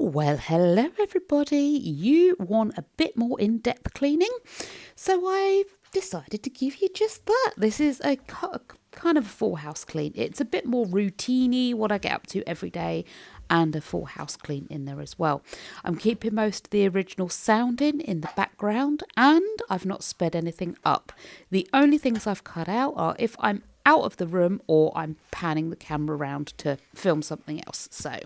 Well, hello everybody. You want a bit more in-depth cleaning? So I've decided to give you just that. This is a kind of a full house clean. It's a bit more routine-y, what I get up to every day, and a full house clean in there as well. I'm keeping most of the original sound in the background, and I've not sped anything up. The only things I've cut out are if I'm out of the room or I'm panning the camera around to film something else. So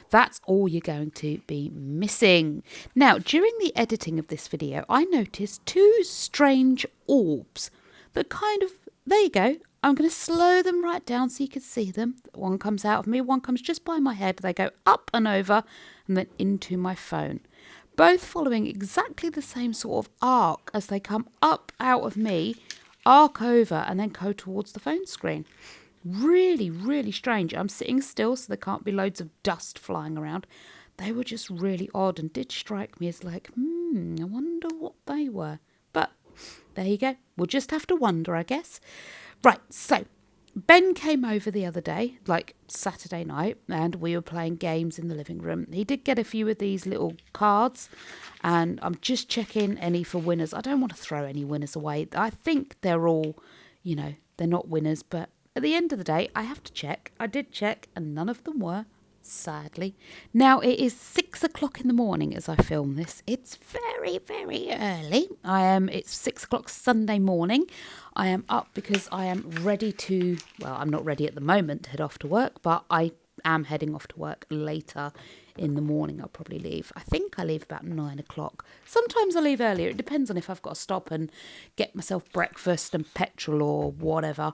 that's all you're going to be missing. Now, during the editing of this video, I noticed two strange orbs that there you go. I'm going to slow them right down so you can see them. One comes out of me, one comes just by my head. They go up and over and then into my phone. Both following exactly the same sort of arc as they come up out of me, arc over and then go towards the phone screen. Really, really strange. I'm sitting still so there can't be loads of dust flying around. They were just really odd and did strike me as like, I wonder what they were. But there you go. We'll just have to wonder, I guess. Right, so Ben came over the other day, like Saturday night, and we were playing games in the living room. He did get a few of these little cards, and I'm just checking any for winners. I don't want to throw any winners away. I think they're all, they're not winners, but at the end of the day, I have to check. I did check, and none of them were, sadly. Now, it is 6 o'clock in the morning as I film this. It's very, very early. It's 6 o'clock Sunday morning. I am up because I am ready to, I'm not ready at the moment to head off to work, but I am heading off to work later in the morning. I'll probably leave. I think I leave about 9 o'clock. Sometimes I leave earlier. It depends on if I've got to stop and get myself breakfast and petrol or whatever.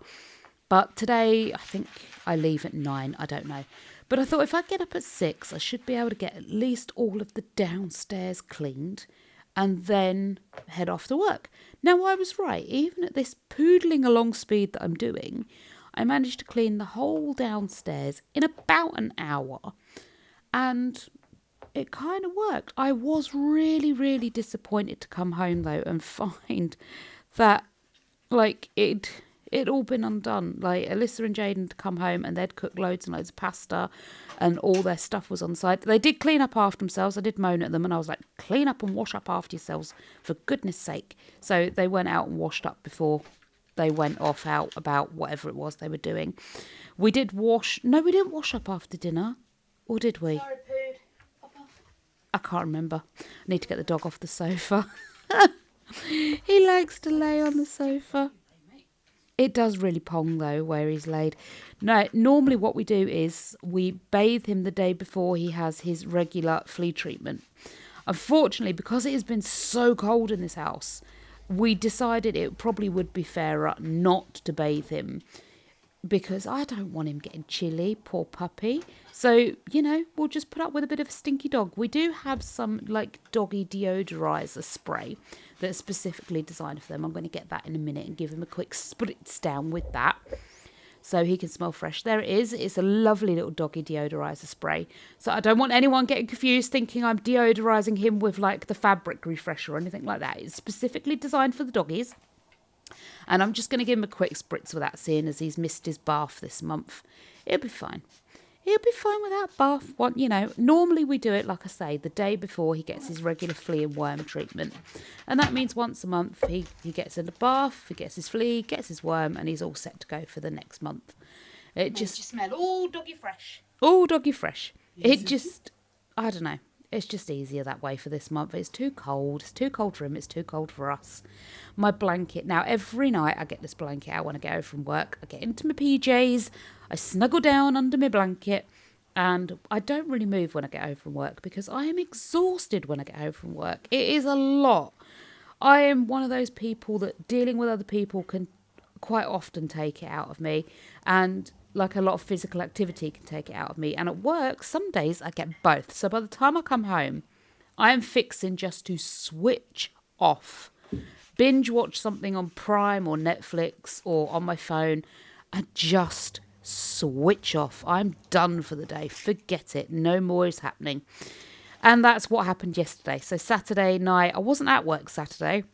But today, I think I leave at 9. I don't know. But I thought if I get up at 6, I should be able to get at least all of the downstairs cleaned and then head off to work. Now, I was right. Even at this poodling along speed that I'm doing, I managed to clean the whole downstairs in about an hour. And it kind of worked. I was really, really disappointed to come home, though, and find that, it'd all been undone. Like, Alyssa and Jaden to come home and they'd cooked loads and loads of pasta and all their stuff was on site. They did clean up after themselves. I did moan at them and I was like, clean up and wash up after yourselves, for goodness sake. So they went out and washed up before they went off out about whatever it was they were doing. We didn't wash up after dinner. Or did we? Sorry, Pood. Pop off. I can't remember. I need to get the dog off the sofa. He likes to lay on the sofa. It does really pong, though, where he's laid. No, normally what we do is we bathe him the day before he has his regular flea treatment. Unfortunately, because it has been so cold in this house, we decided it probably would be fairer not to bathe him because I don't want him getting chilly, poor puppy. So, we'll just put up with a bit of a stinky dog. We do have some, doggy deodorizer spray that's specifically designed for them. I'm going to get that in a minute and give him a quick spritz down with that so he can smell fresh. There it is. It's a lovely little doggy deodorizer spray. So I don't want anyone getting confused thinking I'm deodorizing him with, the fabric refresher or anything like that. It's specifically designed for the doggies. And I'm just going to give him a quick spritz with that, seeing as he's missed his bath this month. He'll be fine. He'll be fine without bath. Normally we do it, like I say, the day before he gets his regular flea and worm treatment. And that means once a month he gets in the bath, he gets his flea, gets his worm, and he's all set to go for the next month. It Just smell all doggy fresh. all doggy fresh. I don't know. It's just easier that way for this month. It's too cold. It's too cold for him. It's too cold for us. My blanket. Now, every night I get this blanket out when I get home from work. I get into my PJs. I snuggle down under my blanket. And I don't really move when I get home from work because I am exhausted when I get home from work. It is a lot. I am one of those people that dealing with other people can quite often take it out of me. And a lot of physical activity can take it out of me. And at work, some days I get both. So by the time I come home, I am fixing just to switch off. Binge watch something on Prime or Netflix or on my phone and just switch off. I'm done for the day. Forget it. No more is happening. And that's what happened yesterday. So Saturday night, I wasn't at work Saturday.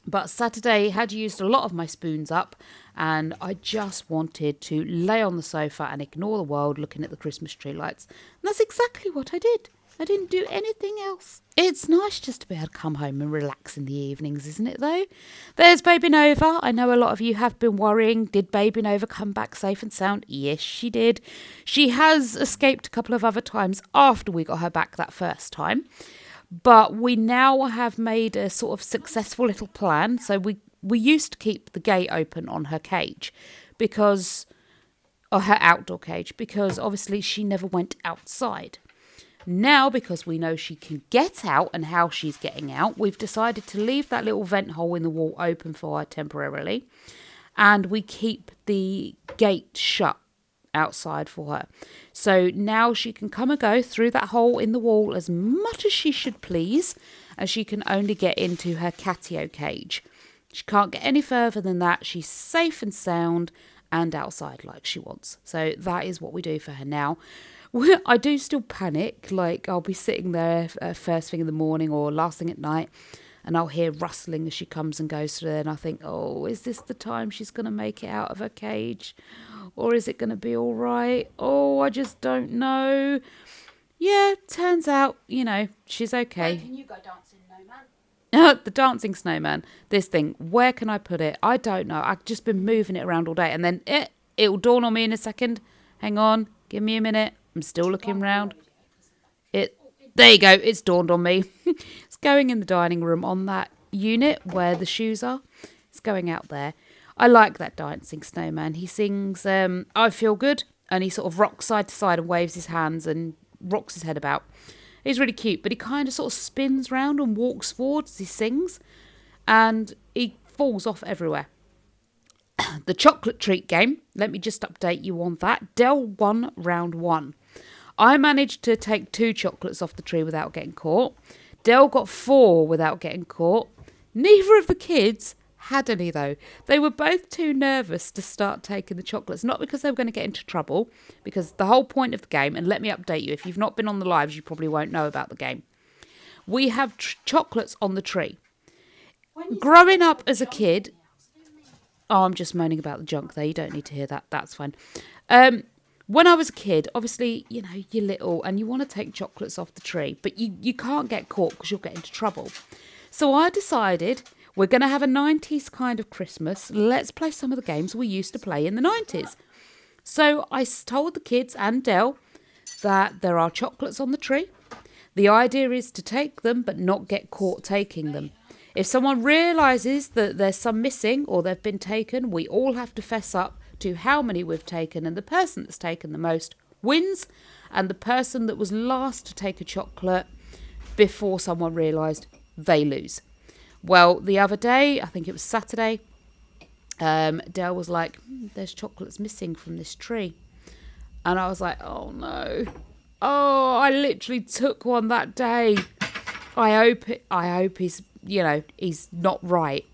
But Saturday had used a lot of my spoons up and I just wanted to lay on the sofa and ignore the world looking at the Christmas tree lights. And that's exactly what I did. I didn't do anything else. It's nice just to be able to come home and relax in the evenings, isn't it though? There's Baby Nova. I know a lot of you have been worrying. Did Baby Nova come back safe and sound? Yes, she did. She has escaped a couple of other times after we got her back that first time. But we now have made a sort of successful little plan. So we used to keep the gate open on her cage or her outdoor cage, because obviously she never went outside. Now, because we know she can get out and how she's getting out, we've decided to leave that little vent hole in the wall open for her temporarily. And we keep the gate shut outside for her. So now she can come and go through that hole in the wall as much as she should please, and she can only get into her catio cage. She can't get any further than that. She's safe and sound and outside like she wants. So that is what we do for her now. I do still panic, like I'll be sitting there first thing in the morning or last thing at night, and I'll hear rustling as she comes and goes through there, and I think, oh, is this the time she's going to make it out of her cage? Or is it going to be all right? Oh, I just don't know. Yeah, turns out, she's okay. Where can you go dancing, no man? The dancing snowman, this thing, where can I put it? I don't know. I've just been moving it around all day, and then it'll dawn on me in a second. Hang on, give me a minute. I'm still looking round. There you go. It's dawned on me. It's going in the dining room on that unit where the shoes are. It's going out there. I like that dancing snowman. He sings I Feel Good, and he sort of rocks side to side and waves his hands and rocks his head about. He's really cute, but he kind of sort of spins round and walks forward as he sings, and he falls off everywhere. The chocolate treat game, let me just update you on that. Dell won round 1. I managed to take 2 chocolates off the tree without getting caught. Dell got 4 without getting caught. Neither of the kids had any though. They were both too nervous to start taking the chocolates, not because they were going to get into trouble, because the whole point of the game, and let me update you, if you've not been on the lives, you probably won't know about the game. We have chocolates on the tree. Growing up as a kid, I'm just moaning about the junk there. You don't need to hear that. That's fine. When I was a kid, obviously, you're little and you want to take chocolates off the tree, but you can't get caught because you'll get into trouble. So I decided we're going to have a 90s kind of Christmas. Let's play some of the games we used to play in the 90s. So I told the kids and Dell that there are chocolates on the tree. The idea is to take them but not get caught taking them. If someone realises that there's some missing or they've been taken, we all have to fess up to how many we've taken, and the person that's taken the most wins, and the person that was last to take a chocolate before someone realised, they lose. Well, the other day, I think it was Saturday, Dale was like, there's chocolates missing from this tree. And I was like, oh no. Oh, I literally took one that day. I hope he's not right.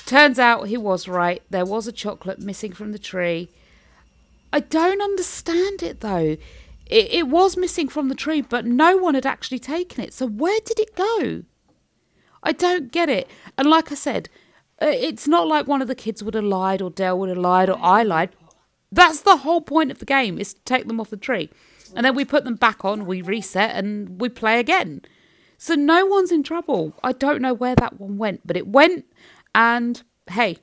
Turns out he was right. There was a chocolate missing from the tree. I don't understand it though. It was missing from the tree, but no one had actually taken it. So where did it go? I don't get it. And like I said, it's not like one of the kids would have lied, or Dale would have lied, or I lied. That's the whole point of the game, is to take them off the tree. And then we put them back on, we reset, and we play again. So no one's in trouble. I don't know where that one went, but it went, and hey,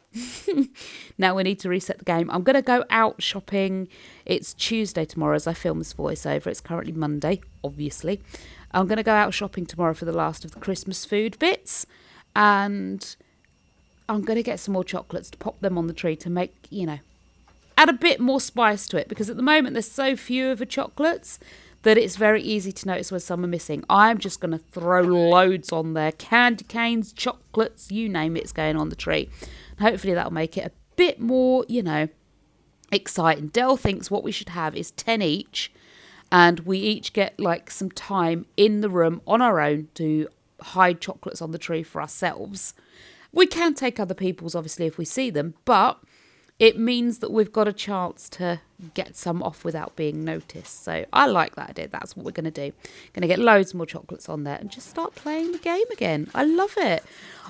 now we need to reset the game. I'm going to go out shopping. It's Tuesday tomorrow as I film this voiceover. It's currently Monday, obviously. I'm going to go out shopping tomorrow for the last of the Christmas food bits, and I'm going to get some more chocolates to pop them on the tree to make, add a bit more spice to it, because at the moment there's so few of the chocolates that it's very easy to notice when some are missing. I'm just going to throw loads on there. Candy canes, chocolates, you name it's going on the tree. And hopefully that'll make it a bit more, exciting. Dell thinks what we should have is 10 each, and we each get like some time in the room on our own to hide chocolates on the tree for ourselves. We can take other people's, obviously, if we see them, but it means that we've got a chance to get some off without being noticed. So I like that idea. That's what we're going to do. Going to get loads more chocolates on there and just start playing the game again. I love it.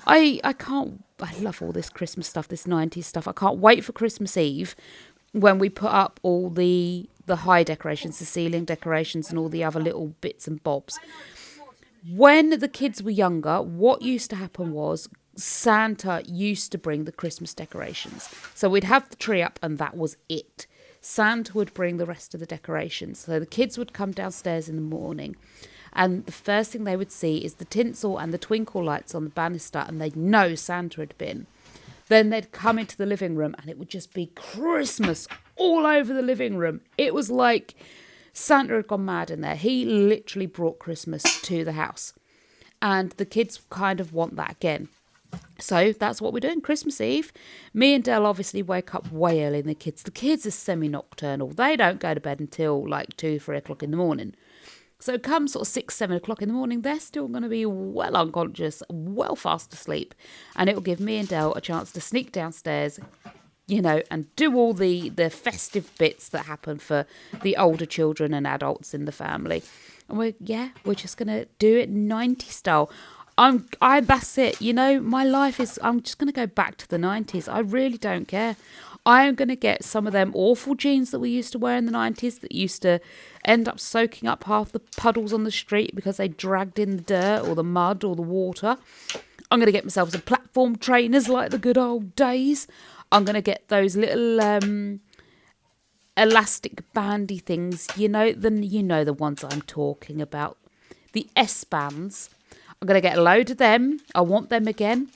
I love all this Christmas stuff, this 90s stuff. I can't wait for Christmas Eve when we put up all the the high decorations, the ceiling decorations and all the other little bits and bobs. When the kids were younger, what used to happen was Santa used to bring the Christmas decorations. So we'd have the tree up and that was it. Santa would bring the rest of the decorations. So the kids would come downstairs in the morning and the first thing they would see is the tinsel and the twinkle lights on the banister, and they'd know Santa had been. Then they'd come into the living room and it would just be Christmas all over the living room. It was like Santa had gone mad in there. He literally brought Christmas to the house. And the kids kind of want that again. So that's what we're doing. Christmas Eve. Me and Dell obviously wake up way early than the kids. The kids are semi-nocturnal. They don't go to bed until like 2, 3 o'clock in the morning. So come sort of 6, 7 o'clock in the morning, they're still going to be well unconscious, well fast asleep. And it will give me and Dell a chance to sneak downstairs, you know, and do all the festive bits that happen for the older children and adults in the family. And we're just going to do it 90s style. That's it. You know, my life is, I'm just going to go back to the 90s. I really don't care. I am going to get some of them awful jeans that we used to wear in the 90s that used to end up soaking up half the puddles on the street because they dragged in the dirt or the mud or the water. I'm going to get myself some platform trainers like the good old days. I'm going to get those little elastic bandy things, you know the ones I'm talking about. The S-bands. I'm going to get a load of them. I want them again.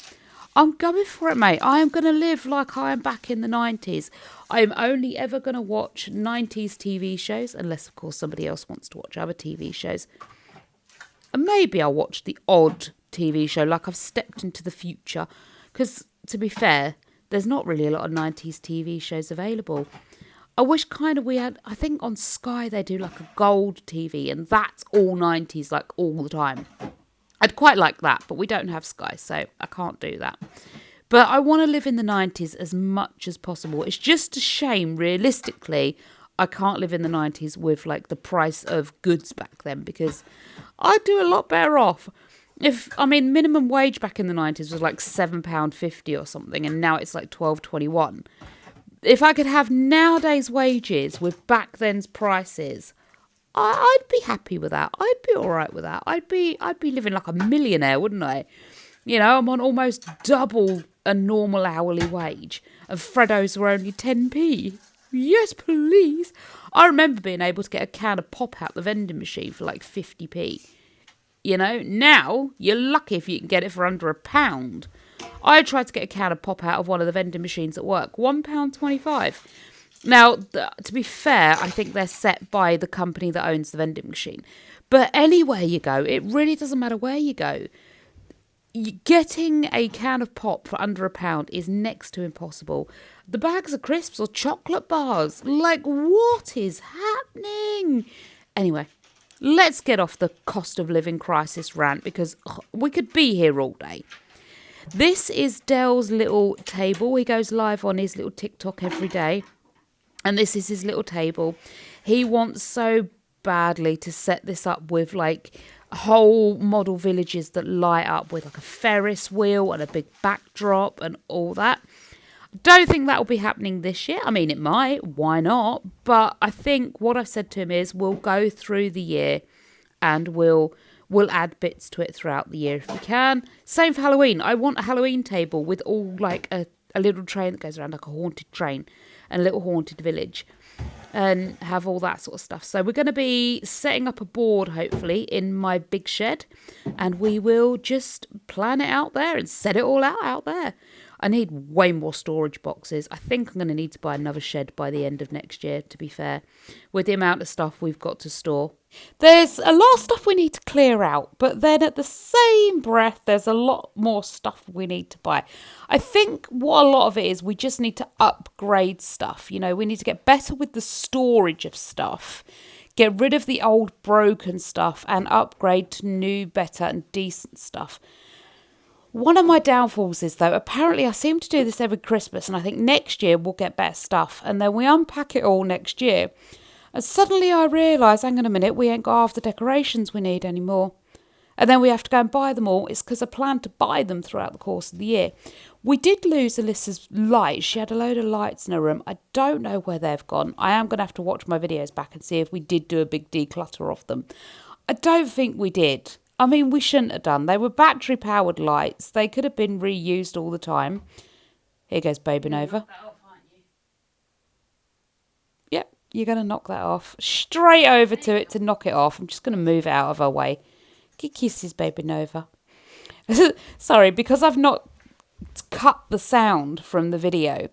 I'm going for it, mate. I am going to live like I am back in the 90s. I am only ever going to watch 90s TV shows, unless, of course, somebody else wants to watch other TV shows. And maybe I'll watch the odd TV show, like I've stepped into the future. Because, to be fair, there's not really a lot of 90s TV shows available. I wish kind of we had, I think on Sky they do like a gold TV, and that's all 90s, like all the time. I'd quite like that, but we don't have Sky, so I can't do that. But I want to live in the 90s as much as possible. It's just a shame, realistically, I can't live in the 90s with like the price of goods back then, because I'd do a lot better off. Minimum wage back in the 90s was like £7.50 or something, and now it's like £12.21. If I could have nowadays wages with back then's prices, I'd be happy with that. I'd be all right with that. I'd be living like a millionaire, wouldn't I? You know, I'm on almost double a normal hourly wage, and Freddos were only 10p. Yes, please. I remember being able to get a can of pop out the vending machine for like 50p. You know, now you're lucky if you can get it for under £1. I tried to get a can of pop out of one of the vending machines at work, £1.25. Now, to be fair, I think they're set by the company that owns the vending machine. But anywhere you go, it really doesn't matter where you go. Getting a can of pop for under £1 is next to impossible. The bags of crisps or chocolate bars, like what is happening? Anyway, let's get off the cost of living crisis rant, because we could be here all day. This is Dell's little table. He goes live on his little TikTok every day. And this is his little table. He wants so badly to set this up with like whole model villages that light up with like a Ferris wheel and a big backdrop and all that. Don't think that will be happening this year. I mean, it might. Why not? But I think what I've said to him is we'll go through the year and we'll add bits to it throughout the year if we can. Same for Halloween. I want a Halloween table with all like a little train that goes around, like a haunted train, and a little haunted village, and have all that sort of stuff. So we're going to be setting up a board, hopefully, in my big shed, and we will just plan it out there and set it all out there. I need way more storage boxes. I think I'm going to need to buy another shed by the end of next year, to be fair, with the amount of stuff we've got to store. There's a lot of stuff we need to clear out, but then at the same breath, there's a lot more stuff we need to buy. I think what a lot of it is, we just need to upgrade stuff. You know, we need to get better with the storage of stuff, get rid of the old broken stuff and upgrade to new, better and decent stuff. One of my downfalls is, though, apparently I seem to do this every Christmas, and I think next year we'll get better stuff, and then we unpack it all next year, and suddenly I realise, hang on a minute, we ain't got half the decorations we need anymore. And then we have to go and buy them all. It's because I planned to buy them throughout the course of the year. We did lose Alyssa's lights. She had a load of lights in her room. I don't know where they've gone. I am going to have to watch my videos back and see if we did do a big declutter of them. I don't think we did. I mean, we shouldn't have done. They were battery-powered lights. They could have been reused all the time. Here goes Baby Nova. Yep, you're going to knock that off. Straight over to it to knock it off. I'm just going to move it out of her way. Give kisses, Baby Nova. Sorry, because I've not cut the sound from the video,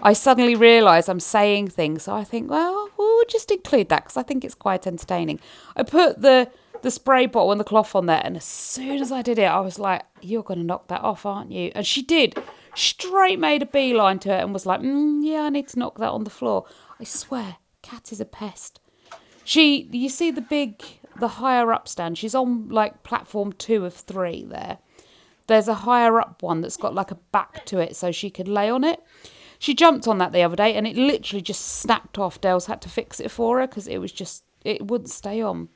I suddenly realise I'm saying things. So I think, well, we'll just include that because I think it's quite entertaining. I put the spray bottle and the cloth on there, and as soon as I did it, I was like, you're going to knock that off, aren't you? And she did. Straight made a beeline to it and was like, yeah, I need to knock that on the floor. I swear, Cat is a pest. You see the higher up stand, she's on like platform 2 of 3 there. There's a higher up one that's got like a back to it so she could lay on it. She jumped on that the other day and it literally just snapped off. Dale's had to fix it for her because it wouldn't stay on.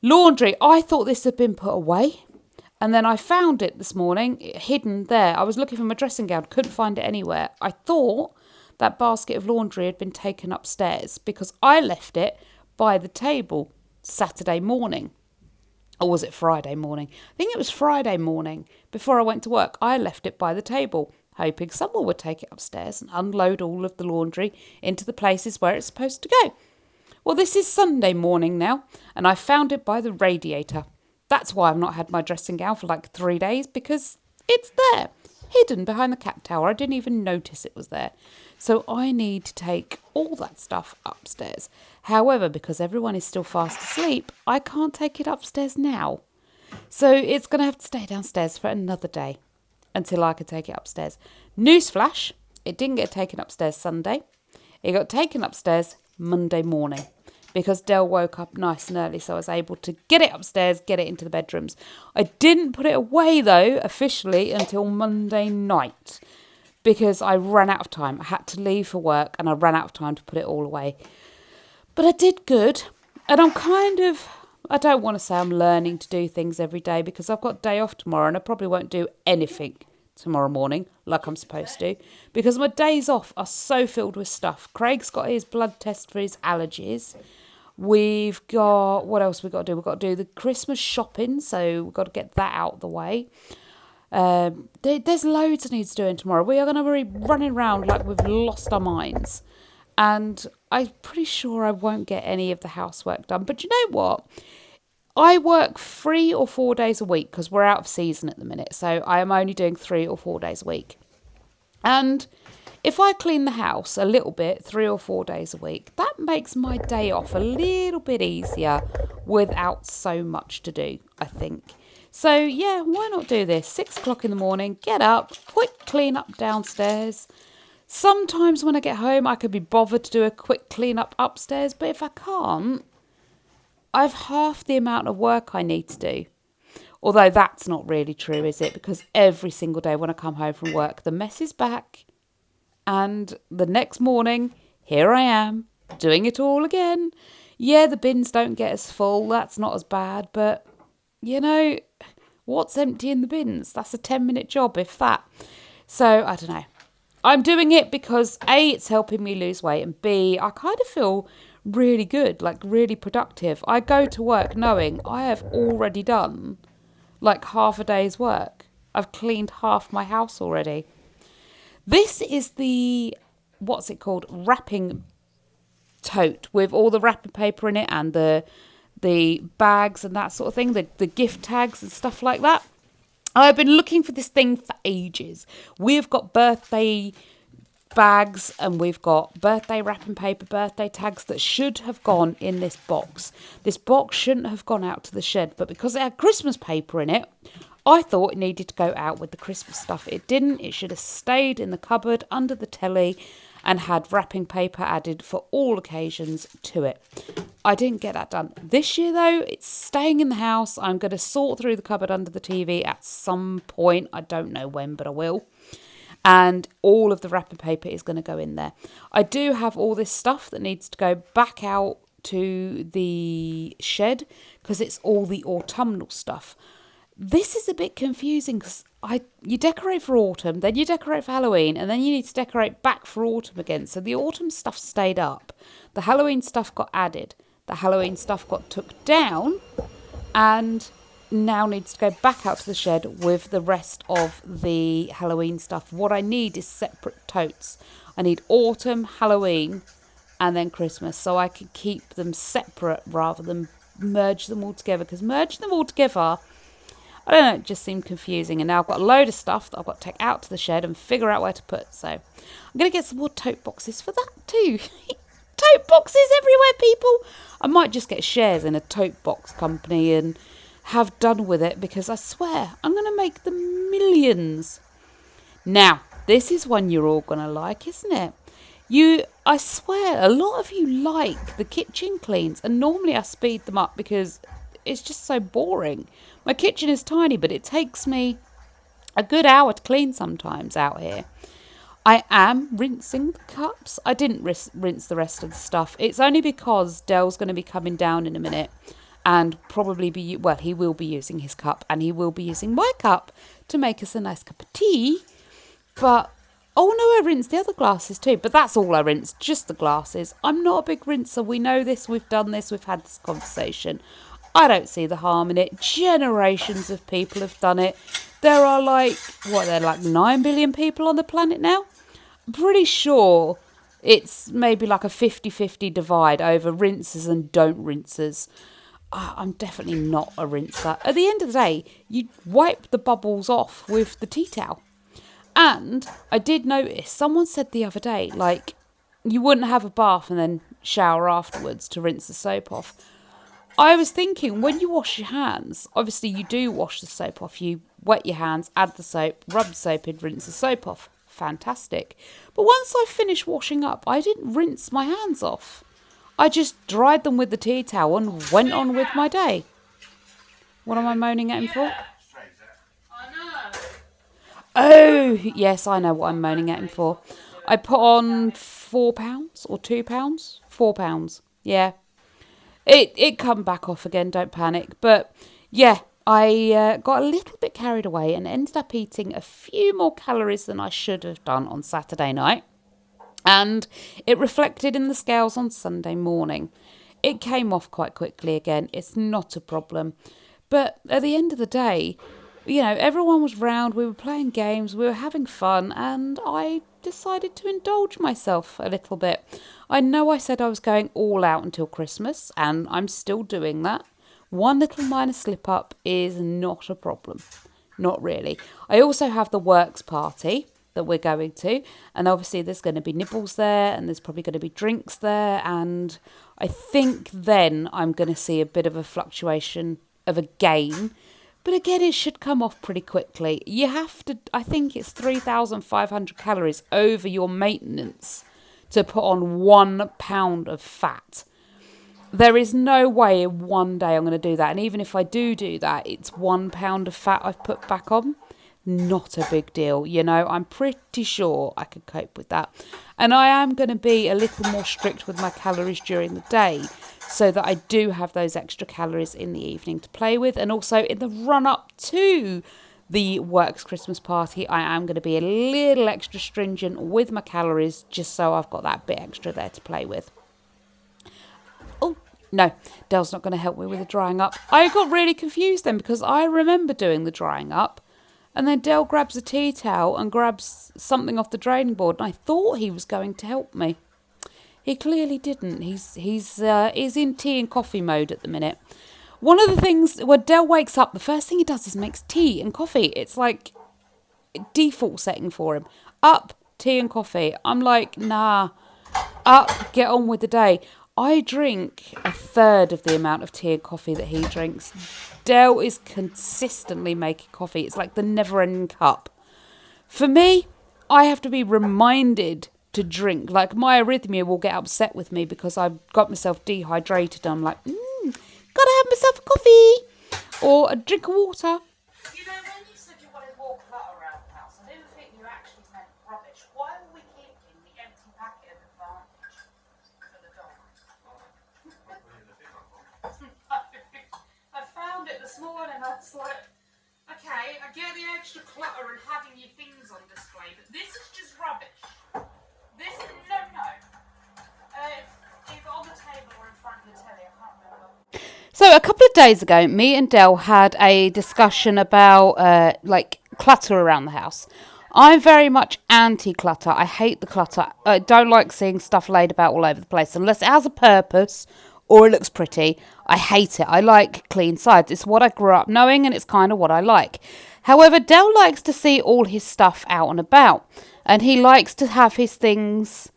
Laundry, I thought this had been put away. And then I found it this morning, hidden there. I was looking for my dressing gown, couldn't find it anywhere. I thought that basket of laundry had been taken upstairs because I left it by the table Saturday morning. Or was it Friday morning? I think it was Friday morning before I went to work. I left it by the table, hoping someone would take it upstairs and unload all of the laundry into the places where it's supposed to go. Well, this is Sunday morning now, and I found it by the radiator. That's why I've not had my dressing gown for like 3 days, because it's there, hidden behind the cat tower. I didn't even notice it was there. So I need to take all that stuff upstairs. However, because everyone is still fast asleep, I can't take it upstairs now. So it's going to have to stay downstairs for another day until I can take it upstairs. Newsflash, it didn't get taken upstairs Sunday. It got taken upstairs Monday morning because Dell woke up nice and early, so I was able to get it upstairs, get it into the bedrooms. I didn't put it away, though, officially until Monday night because I ran out of time. I had to leave for work and I ran out of time to put it all away. But I did good, and I don't want to say I'm learning to do things every day because I've got day off tomorrow and I probably won't do anything tomorrow morning like I'm supposed to because my days off are so filled with stuff. Craig's got his blood test for his allergies. We've got, what else we've got to do? We've got to do the Christmas shopping, so we've got to get that out of the way. There's loads I need to do tomorrow. We are going to be running around like we've lost our minds. And I'm pretty sure I won't get any of the housework done. But you know what? I work 3 or 4 days a week because we're out of season at the minute. So I am only doing 3 or 4 days a week. And if I clean the house a little bit, 3 or 4 days a week, that makes my day off a little bit easier without so much to do, I think. So yeah, why not do this? 6 o'clock in the morning, get up, quick clean up downstairs. Sometimes when I get home, I could be bothered to do a quick clean up upstairs. But if I can't, I've half the amount of work I need to do. Although that's not really true, is it? Because every single day when I come home from work, the mess is back. And the next morning, here I am, doing it all again. Yeah, the bins don't get as full. That's not as bad. But, you know, what's empty in the bins? That's a 10-minute job, if that. So, I don't know. I'm doing it because A, it's helping me lose weight, and B, I kind of feel really good, like really productive. I go to work knowing I have already done like half a day's work. I've cleaned half my house already. This is the, what's it called, wrapping tote with all the wrapping paper in it and the bags and that sort of thing, the gift tags and stuff like that. I've been looking for this thing for ages. We've got birthday bags and we've got birthday wrapping paper, birthday tags that should have gone in this box. This box shouldn't have gone out to the shed, but because it had Christmas paper in it, I thought it needed to go out with the Christmas stuff. It didn't. It should have stayed in the cupboard under the telly and had wrapping paper added for all occasions to it. I didn't get that done. This year, though, it's staying in the house. I'm going to sort through the cupboard under the TV at some point. I don't know when, but I will. And all of the wrapping paper is going to go in there. I do have all this stuff that needs to go back out to the shed because it's all the autumnal stuff. This is a bit confusing because you decorate for autumn, then you decorate for Halloween, and then you need to decorate back for autumn again. So the autumn stuff stayed up. The Halloween stuff got added. The Halloween stuff got took down and now needs to go back out to the shed with the rest of the Halloween stuff. What I need is separate totes. I need autumn, Halloween, and then Christmas, so I can keep them separate rather than merge them all together. Because merging them all together, I don't know, it just seemed confusing. And now I've got a load of stuff that I've got to take out to the shed and figure out where to put. So I'm going to get some more tote boxes for that too. Tote boxes everywhere, people. I might just get shares in a tote box company and have done with it, because I swear I'm going to make the millions. Now, this is one you're all going to like, isn't it? I swear, a lot of you like the kitchen cleans, and normally I speed them up because it's just so boring. My kitchen is tiny, but it takes me a good hour to clean sometimes out here. I am rinsing the cups. I didn't rinse the rest of the stuff. It's only because Dell's going to be coming down in a minute and probably he will be using his cup and he will be using my cup to make us a nice cup of tea. But, oh no, I rinsed the other glasses too. But that's all I rinsed, just the glasses. I'm not a big rinser. We know this. We've done this. We've had this conversation. I don't see the harm in it. Generations of people have done it. There are like 9 billion people on the planet now? I'm pretty sure it's maybe like a 50-50 divide over rinsers and don't rinsers. I'm definitely not a rinser. At the end of the day, you wipe the bubbles off with the tea towel. And I did notice, someone said the other day, like, you wouldn't have a bath and then shower afterwards to rinse the soap off. I was thinking, when you wash your hands, obviously you do wash the soap off. You wet your hands, add the soap, rub the soap in, rinse the soap off. Fantastic. But once I finished washing up, I didn't rinse my hands off. I just dried them with the tea towel and went on with my day. What am I moaning at him for? I know. Oh, yes, I know what I'm moaning at him for. I put on £4 or £2? £4. Yeah. It come back off again, don't panic. But yeah, I got a little bit carried away and ended up eating a few more calories than I should have done on Saturday night. And it reflected in the scales on Sunday morning. It came off quite quickly again. It's not a problem. But at the end of the day, you know, everyone was round, we were playing games, we were having fun, and I decided to indulge myself a little bit. I know I said I was going all out until Christmas, and I'm still doing that. One little minor slip up is not a problem. Not really. I also have the works party that we're going to, and obviously there's going to be nibbles there, and there's probably going to be drinks there, and I think then I'm going to see a bit of a fluctuation of a gain. But again, it should come off pretty quickly. You have to, I think it's 3,500 calories over your maintenance to put on 1 pound of fat. There is no way in one day I'm going to do that. And even if I do that, it's 1 pound of fat I've put back on. Not a big deal, you know. I'm pretty sure I could cope with that. And I am going to be a little more strict with my calories during the day, so that I do have those extra calories in the evening to play with. And also in the run-up to the Works Christmas party, I am going to be a little extra stringent with my calories, just so I've got that bit extra there to play with. Oh, no, Dell's not going to help me with the drying up. I got really confused then, because I remember doing the drying up, and then Dell grabs a tea towel and grabs something off the draining board, and I thought he was going to help me. He clearly didn't. He's in tea and coffee mode at the minute. One of the things, when Dell wakes up, the first thing he does is makes tea and coffee. It's like default setting for him. Up, tea and coffee. I'm like, nah, up, get on with the day. I drink a third of the amount of tea and coffee that he drinks. Dell is consistently making coffee. It's like the never-ending cup. For me, I have to be reminded to drink. Like, my arrhythmia will get upset with me because I've got myself dehydrated. I'm like, gotta have myself a coffee or a drink of water. You know, when you said you wanted more clutter around the house, I didn't think you actually meant rubbish. Why are we keeping the empty packet of Advantage for the dog? I found it this morning. I was like, Okay, I get the extra clutter and having your things on display, but this is just rubbish. This is no. Either on the table or in front of the telly, I can't remember. So a couple of days ago, me and Del had a discussion about like clutter around the house. I'm very much anti-clutter. I hate the clutter. I don't like seeing stuff laid about all over the place unless it has a purpose or it looks pretty. I hate it. I like clean sides. It's what I grew up knowing and it's kind of what I like. However, Del likes to see all his stuff out and about and he likes to have his things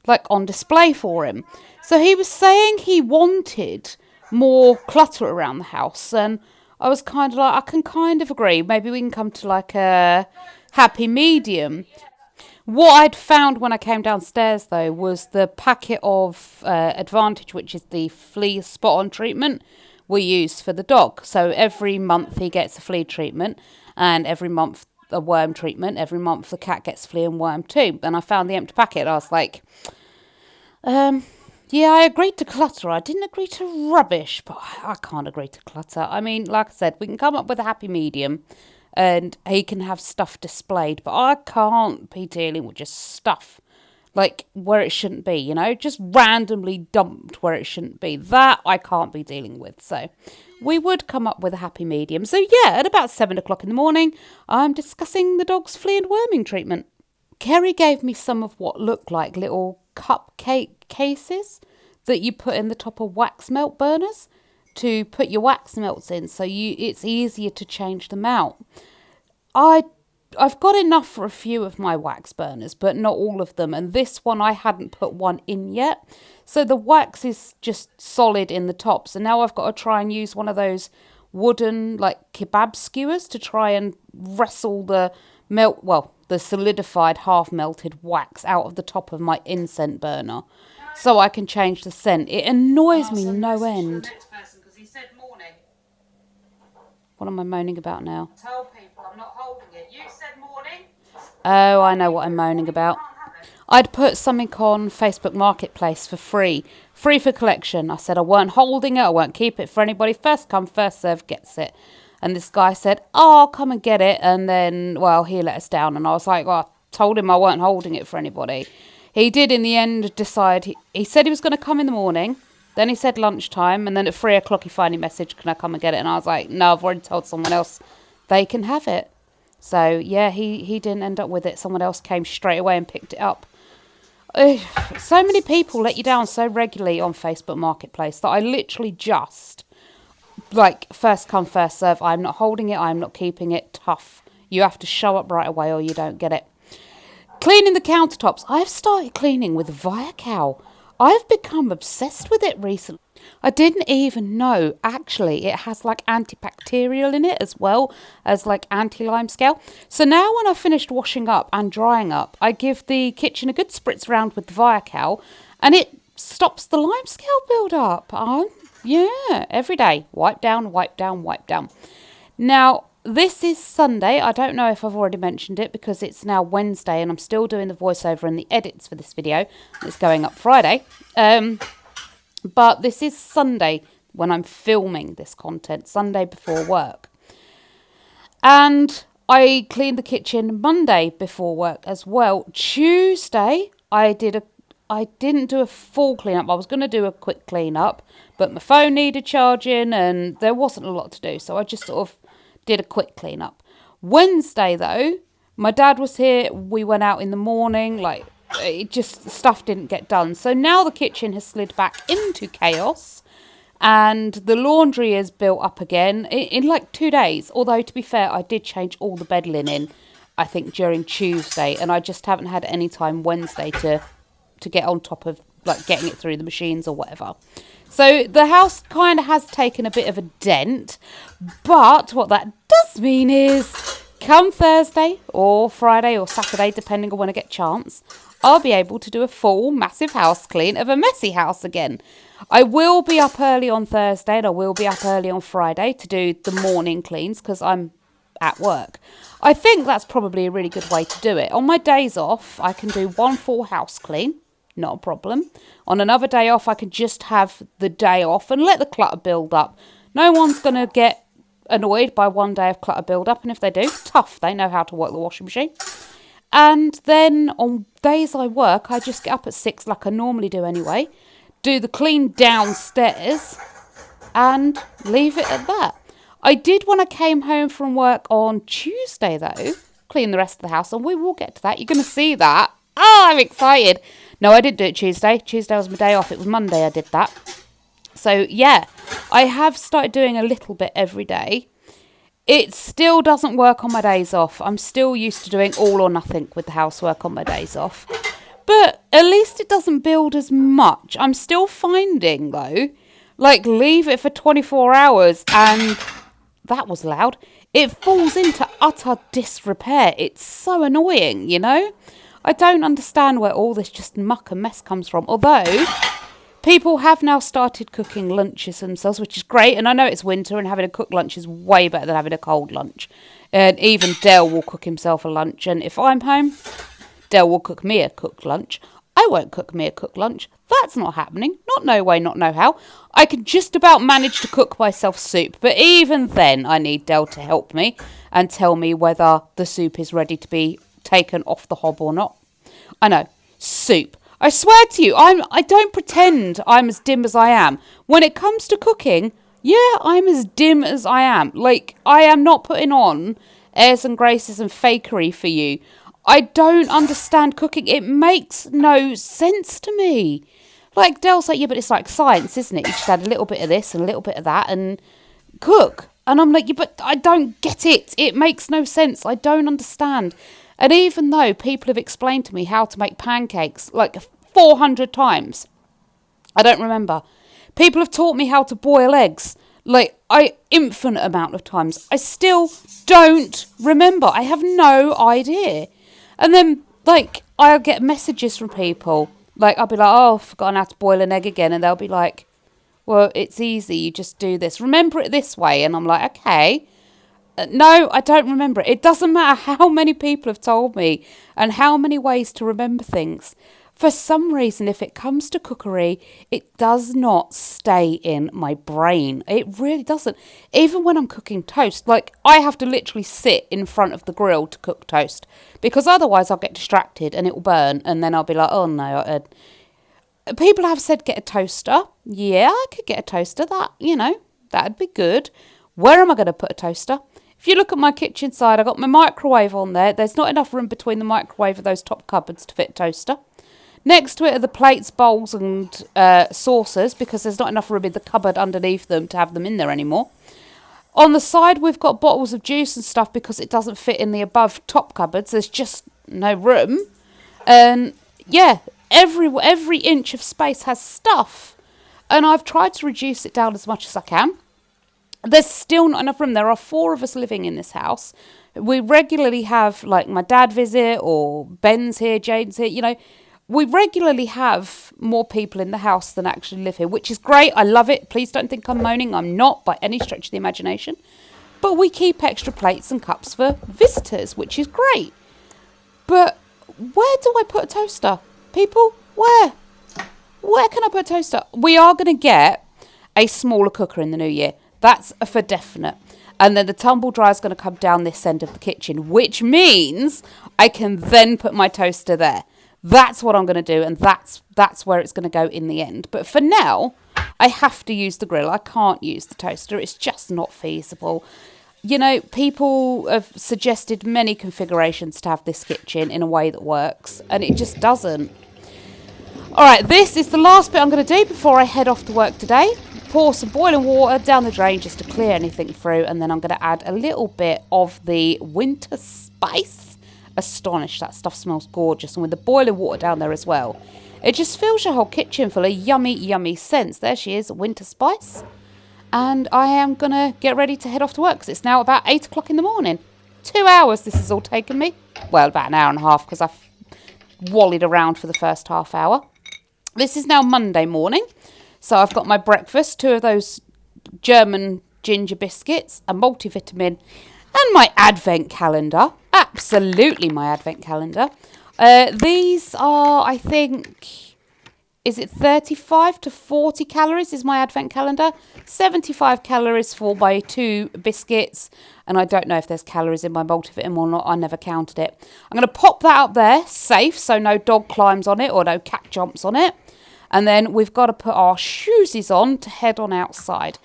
like on display for him. So he was saying he wanted more clutter around the house and I was kind of like, I can kind of agree. Maybe we can come to like a happy medium. What I'd found when I came downstairs though was the packet of Advantage, which is the flea spot on treatment we use for the dog. So every month he gets a flea treatment and every month a worm treatment. Every month the cat gets flea and worm too. And I found the empty packet and I was like, yeah, I agreed to clutter. I didn't agree to rubbish, but I can't agree to clutter. I mean, like I said, we can come up with a happy medium and he can have stuff displayed, but I can't be dealing with just stuff like where it shouldn't be, just randomly dumped where it shouldn't be. That I can't be dealing with. So we would come up with a happy medium. So yeah, at about 7 o'clock in the morning, I'm discussing the dog's flea and worming treatment. Kerry gave me some of what looked like little cupcake cases that you put in the top of wax melt burners to put your wax melts in, so it's easier to change them out. I've got enough for a few of my wax burners, but not all of them, and this one I hadn't put one in yet. So the wax is just solid in the top, so now I've got to try and use one of those wooden like kebab skewers to try and wrestle the solidified half melted wax out of the top of my incense burner so I can change the scent. It annoys me no end. He said morning. What am I moaning about now? Tell people I'm not holding it. You said morning. Oh, I know what I'm moaning about. I'd put something on Facebook Marketplace for free for collection. I said I weren't holding it, I won't keep it for anybody. First come, first serve gets it. And this guy said, oh, I'll come and get it. And then, he let us down. And I was like, well, I told him I weren't holding it for anybody. He did in the end decide, he said he was going to come in the morning. Then he said lunchtime. And then at 3 o'clock he finally messaged, can I come and get it? And I was like, no, I've already told someone else they can have it. So, yeah, he didn't end up with it. Someone else came straight away and picked it up. So many people let you down so regularly on Facebook Marketplace that I literally just... first come, first serve. I'm not holding it. I'm not keeping it. Tough. You have to show up right away or you don't get it. Cleaning the countertops. I've started cleaning with Viacal. I've become obsessed with it recently. I didn't even know, actually, it has antibacterial in it as well as anti-lime scale. So now when I've finished washing up and drying up, I give the kitchen a good spritz around with the Viacal and it stops the lime scale build up. Yeah, every day. Wipe down, wipe down, wipe down. Now, this is Sunday. I don't know if I've already mentioned it because it's now Wednesday and I'm still doing the voiceover and the edits for this video. It's going up Friday. But this is Sunday when I'm filming this content, Sunday before work. And I cleaned the kitchen Monday before work as well. Tuesday, I didn't do a full clean-up. I was going to do a quick clean-up, but my phone needed charging and there wasn't a lot to do. So I just sort of did a quick clean-up. Wednesday, though, my dad was here. We went out in the morning. Stuff didn't get done. So now the kitchen has slid back into chaos and the laundry is built up again in 2 days. Although, to be fair, I did change all the bed linen, I think, during Tuesday. And I just haven't had any time Wednesday to get on top of getting it through the machines or whatever. So the house kind of has taken a bit of a dent, but what that does mean is come Thursday or Friday or Saturday, depending on when I get a chance, I'll be able to do a full massive house clean of a messy house again. I will be up early on Thursday and I will be up early on Friday to do the morning cleans because I'm at work. I think that's probably a really good way to do it. On my days off, I can do one full house clean. Not a problem. On another day off, I can just have the day off and let the clutter build up. No one's going to get annoyed by one day of clutter build up, and if they do, tough, they know how to work the washing machine. And then on days I work, I just get up at 6 like I normally do anyway, do the clean downstairs and leave it at that. I did when I came home from work on Tuesday though, clean the rest of the house, and we will get to that. You're going to see that. Oh, I'm excited. No, I didn't do it Tuesday. Tuesday was my day off. It was Monday I did that. So yeah, I have started doing a little bit every day. It still doesn't work on my days off. I'm still used to doing all or nothing with the housework on my days off. But at least it doesn't build as much. I'm still finding, though, like, leave it for 24 hours and... that was loud. It falls into utter disrepair. It's so annoying, you know? I don't understand where all this just muck and mess comes from. Although... people have now started cooking lunches themselves, which is great. And I know it's winter and having a cooked lunch is way better than having a cold lunch. And even Dale will cook himself a lunch. And if I'm home, Dale will cook me a cooked lunch. I won't cook me a cooked lunch. That's not happening. Not no way, not no how. I can just about manage to cook myself soup. But even then, I need Dale to help me and tell me whether the soup is ready to be taken off the hob or not. I know. Soup. I swear to you, I don't pretend I'm as dim as I am. When it comes to cooking, yeah, I'm as dim as I am. Like, I am not putting on airs and graces and fakery for you. I don't understand cooking. It makes no sense to me. Like, Dale's like, yeah, but it's like science, isn't it? You just add a little bit of this and a little bit of that and cook. And I'm like, yeah, but I don't get it. It makes no sense. I don't understand. And even though people have explained to me how to make pancakes like 400 times, I don't remember. People have taught me how to boil eggs like infinite amount of times. I still don't remember. I have no idea. And then like I'll get messages from people. Like I'll be like, oh, I've forgotten how to boil an egg again. And they'll be like, well, it's easy. You just do this. Remember it this way. And I'm like, okay. No, I don't remember it. It doesn't matter how many people have told me and how many ways to remember things. For some reason, if it comes to cookery, it does not stay in my brain. It really doesn't. Even when I'm cooking toast, like I have to literally sit in front of the grill to cook toast because otherwise I'll get distracted and it will burn and then I'll be like, oh no. People have said get a toaster. Yeah, I could get a toaster. That, you know, that'd be good. Where am I going to put a toaster? If you look at my kitchen side, I've got my microwave on there. There's not enough room between the microwave and those top cupboards to fit a toaster. Next to it are the plates, bowls and saucers because there's not enough room in the cupboard underneath them to have them in there anymore. On the side, we've got bottles of juice and stuff because it doesn't fit in the above top cupboards. There's just no room. And yeah, every inch of space has stuff. And I've tried to reduce it down as much as I can. There's still not enough room. There are 4 of us living in this house. We regularly have like my dad visit or Ben's here, Jane's here, you know. We regularly have more people in the house than actually live here, which is great. I love it. Please don't think I'm moaning. I'm not by any stretch of the imagination. But we keep extra plates and cups for visitors, which is great. But where do I put a toaster? People, where? Where can I put a toaster? We are going to get a smaller cooker in the new year. That's for definite. And then the tumble dryer is going to come down this end of the kitchen, which means I can then put my toaster there. That's what I'm going to do, and that's where it's going to go in the end. But for now, I have to use the grill. I can't use the toaster. It's just not feasible. You know, people have suggested many configurations to have this kitchen in a way that works, and it just doesn't. All right, this is the last bit I'm going to do before I head off to work today. Pour some boiling water down the drain just to clear anything through, and then I'm going to add a little bit of the winter spice. Astonished, that stuff smells gorgeous, and with the boiling water down there as well, it just fills your whole kitchen full of yummy scents. There she is, winter spice. And I am gonna get ready to head off to work because it's now about 8 o'clock in the morning. 2 hours this has all taken me. Well, about an hour and a half because I've wallied around for the first half hour. This is now Monday morning, so I've got my breakfast, 2 of those German ginger biscuits, a multivitamin, and my advent calendar. Absolutely my advent calendar. These are, I think, is it 35 to 40 calories is my advent calendar. 75 calories for my 2 biscuits. And I don't know if there's calories in my multivitamin or not. I never counted it. I'm going to pop that up there, safe, so no dog climbs on it or no cat jumps on it. And then we've got to put our shoesies on to head on outside.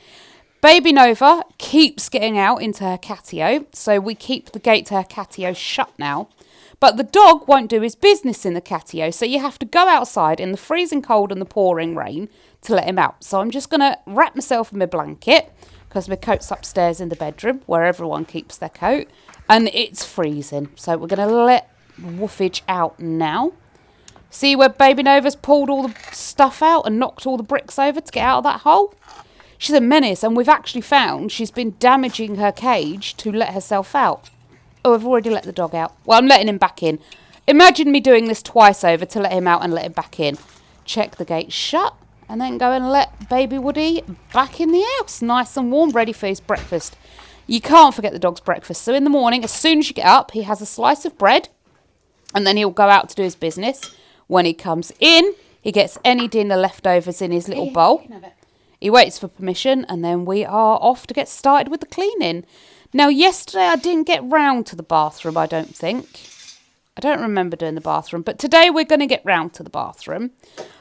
Baby Nova keeps getting out into her catio, so we keep the gate to her catio shut now. But the dog won't do his business in the catio, so you have to go outside in the freezing cold and the pouring rain to let him out. So I'm just going to wrap myself in my blanket, because my coat's upstairs in the bedroom, where everyone keeps their coat, and it's freezing. So we're going to let Woofage out now. See where Baby Nova's pulled all the stuff out and knocked all the bricks over to get out of that hole? She's a menace, and we've actually found she's been damaging her cage to let herself out. Oh, I've already let the dog out. Well, I'm letting him back in. Imagine me doing this twice over to let him out and let him back in. Check the gate shut, and then go and let Baby Woody back in the house. Nice and warm, ready for his breakfast. You can't forget the dog's breakfast. So in the morning, as soon as you get up, he has a slice of bread, and then he'll go out to do his business. When he comes in, he gets any dinner leftovers in his little bowl. He waits for permission, and then we are off to get started with the cleaning. Now, yesterday I didn't get round to the bathroom, I don't think. I don't remember doing the bathroom, but today we're going to get round to the bathroom.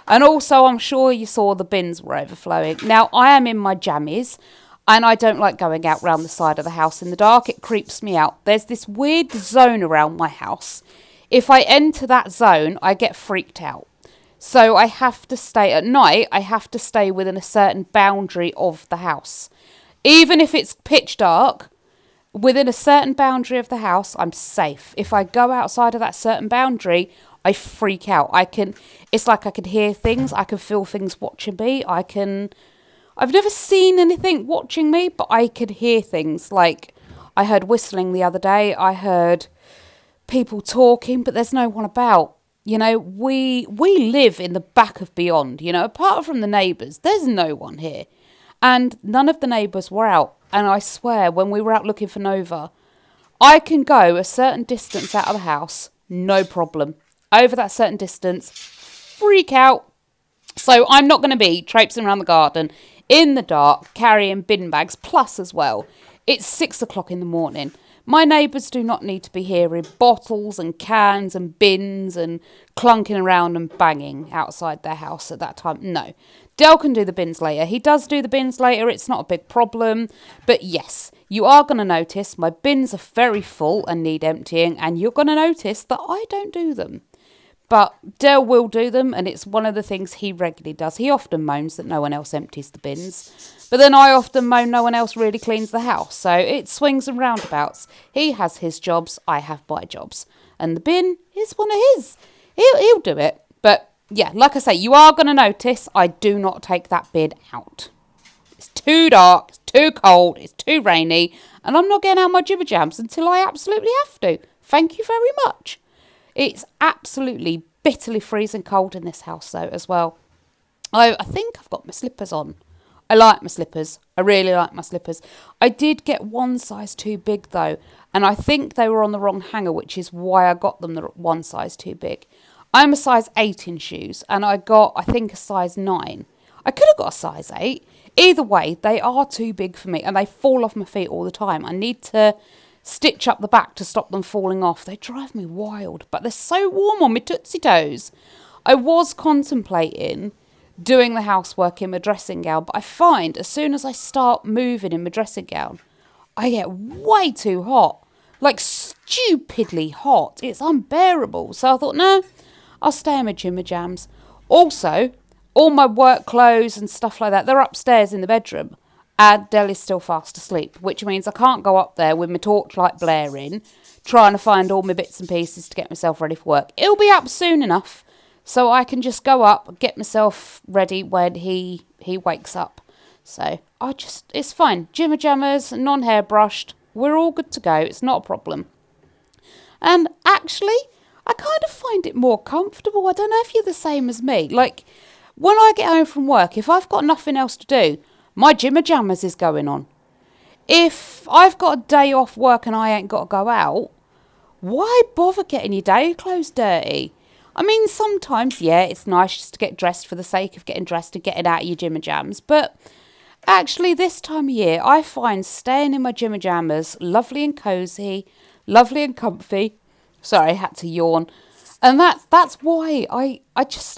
And also, I'm sure you saw the bins were overflowing. Now, I am in my jammies, and I don't like going out round the side of the house in the dark. It creeps me out. There's this weird zone around my house. If I enter that zone, I get freaked out. So I have to stay at night. I have to stay within a certain boundary of the house. Even if it's pitch dark, within a certain boundary of the house, I'm safe. If I go outside of that certain boundary, I freak out. It's like I can hear things. I can feel things watching me. I've never seen anything watching me, but I could hear things. Like, I heard whistling the other day. I heard people talking, but there's no one about. You know, we live in the back of beyond, you know, apart from the neighbours, there's no one here. And none of the neighbours were out. And I swear, when we were out looking for Nova, I can go a certain distance out of the house, no problem. Over that certain distance, freak out. So I'm not going to be traipsing around the garden in the dark, carrying bin bags, plus as well, it's 6 o'clock in the morning. My neighbours do not need to be hearing bottles and cans and bins and clunking around and banging outside their house at that time. No. Dale can do the bins later. He does do the bins later. It's not a big problem. But yes, you are going to notice my bins are very full and need emptying. And you're going to notice that I don't do them. But Dale will do them, and it's one of the things he regularly does. He often moans that no one else empties the bins. But then I often moan no one else really cleans the house. So it swings and roundabouts. He has his jobs, I have my jobs. And the bin is one of his. He'll do it. But yeah, like I say, you are going to notice I do not take that bin out. It's too dark, it's too cold, it's too rainy, and I'm not getting out my jibber jams until I absolutely have to. Thank you very much. It's absolutely bitterly freezing cold in this house though as well. I think I've got my slippers on. I like my slippers. I really like my slippers. I did get one size too big though, and I think they were on the wrong hanger, which is why I got them the one size too big. I'm a size 8 in shoes, and I got, I think, a size 9. I could have got a size 8. Either way, they are too big for me, and they fall off my feet all the time. I need to stitch up the back to stop them falling off. They drive me wild, but they're so warm on my tootsie toes. I was contemplating doing the housework in my dressing gown, but I find as soon as I start moving in my dressing gown, I get way too hot. Like, stupidly hot. It's unbearable. So I thought, no, I'll stay in my gym jams. Also, all my work clothes and stuff like that, they're upstairs in the bedroom. And Dell is still fast asleep, which means I can't go up there with my torchlight blaring, trying to find all my bits and pieces to get myself ready for work. It'll be up soon enough, so I can just go up, get myself ready when he wakes up. So it's fine. Jimmer jammers, non-hairbrushed, we're all good to go. It's not a problem. And actually, I kind of find it more comfortable. I don't know if you're the same as me. Like, when I get home from work, if I've got nothing else to do, my jimmer jammers is going on. If I've got a day off work and I ain't got to go out, why bother getting your day clothes dirty? I mean, sometimes, yeah, it's nice just to get dressed for the sake of getting dressed and getting out of your jimmer jams. But actually, this time of year, I find staying in my jimmer jammers lovely and cosy, lovely and comfy. Sorry, I had to yawn. And that's why I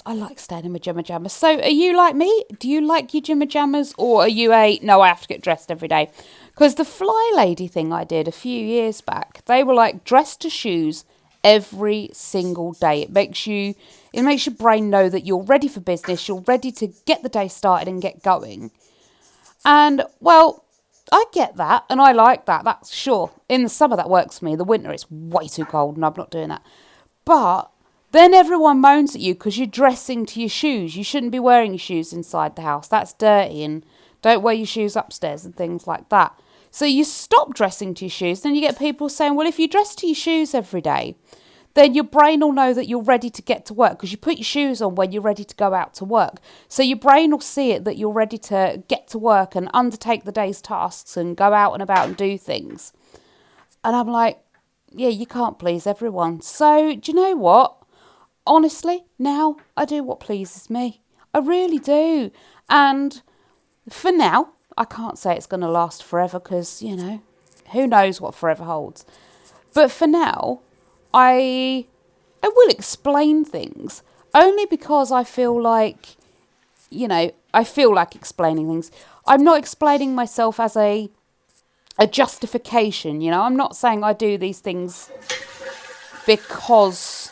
like staying in my jimmer jammers. So are you like me? Do you like your jimmer jammers, or are you no, I have to get dressed every day? Because the fly lady thing I did a few years back, they were like dressed to shoes every single day. It makes your brain know that you're ready for business, you're ready to get the day started and get going. And well, I get that and I like that. That's sure. In the summer that works for me. The winter it's way too cold and I'm not doing that. But then everyone moans at you because you're dressing to your shoes. You shouldn't be wearing your shoes inside the house. That's dirty, and don't wear your shoes upstairs and things like that. So you stop dressing to your shoes. Then you get people saying, well, if you dress to your shoes every day, then your brain will know that you're ready to get to work because you put your shoes on when you're ready to go out to work. So your brain will see it that you're ready to get to work and undertake the day's tasks and go out and about and do things. And I'm like, yeah, you can't please everyone. So do you know what? Honestly, now I do what pleases me. I really do. And for now, I can't say it's going to last forever because, who knows what forever holds. But for now, I will explain things only because I feel like, I feel like explaining things. I'm not explaining myself as a justification, I'm not saying I do these things because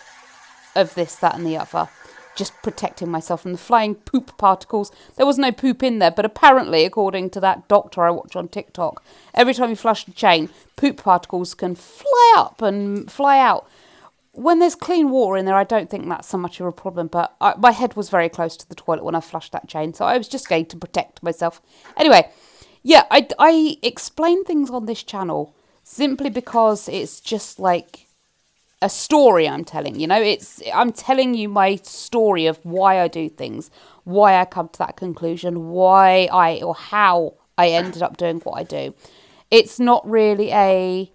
of this, that and the other. Just protecting myself from the flying poop particles. There was no poop in there, but apparently, according to that doctor I watch on TikTok, every time you flush the chain, poop particles can fly up and fly out. When there's clean water in there, I don't think that's so much of a problem, but my head was very close to the toilet when I flushed that chain, so I was just going to protect myself. Anyway, yeah, I explain things on this channel simply because it's just like a story I'm telling, I'm telling you my story of why I do things, why I come to that conclusion, or how I ended up doing what I do. It's not really an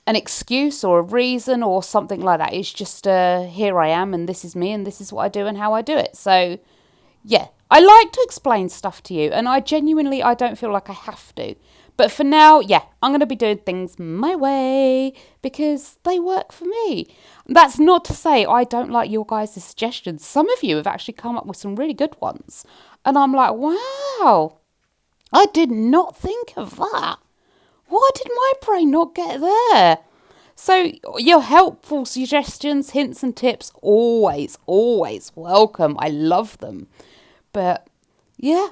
excuse or a reason or something like that. It's just here I am and this is me and this is what I do and how I do it. So yeah, I like to explain stuff to you and I don't feel like I have to. But for now, yeah, I'm going to be doing things my way because they work for me. That's not to say I don't like your guys' suggestions. Some of you have actually come up with some really good ones. And I'm like, wow, I did not think of that. Why did my brain not get there? So your helpful suggestions, hints and tips, always, always welcome. I love them. But yeah,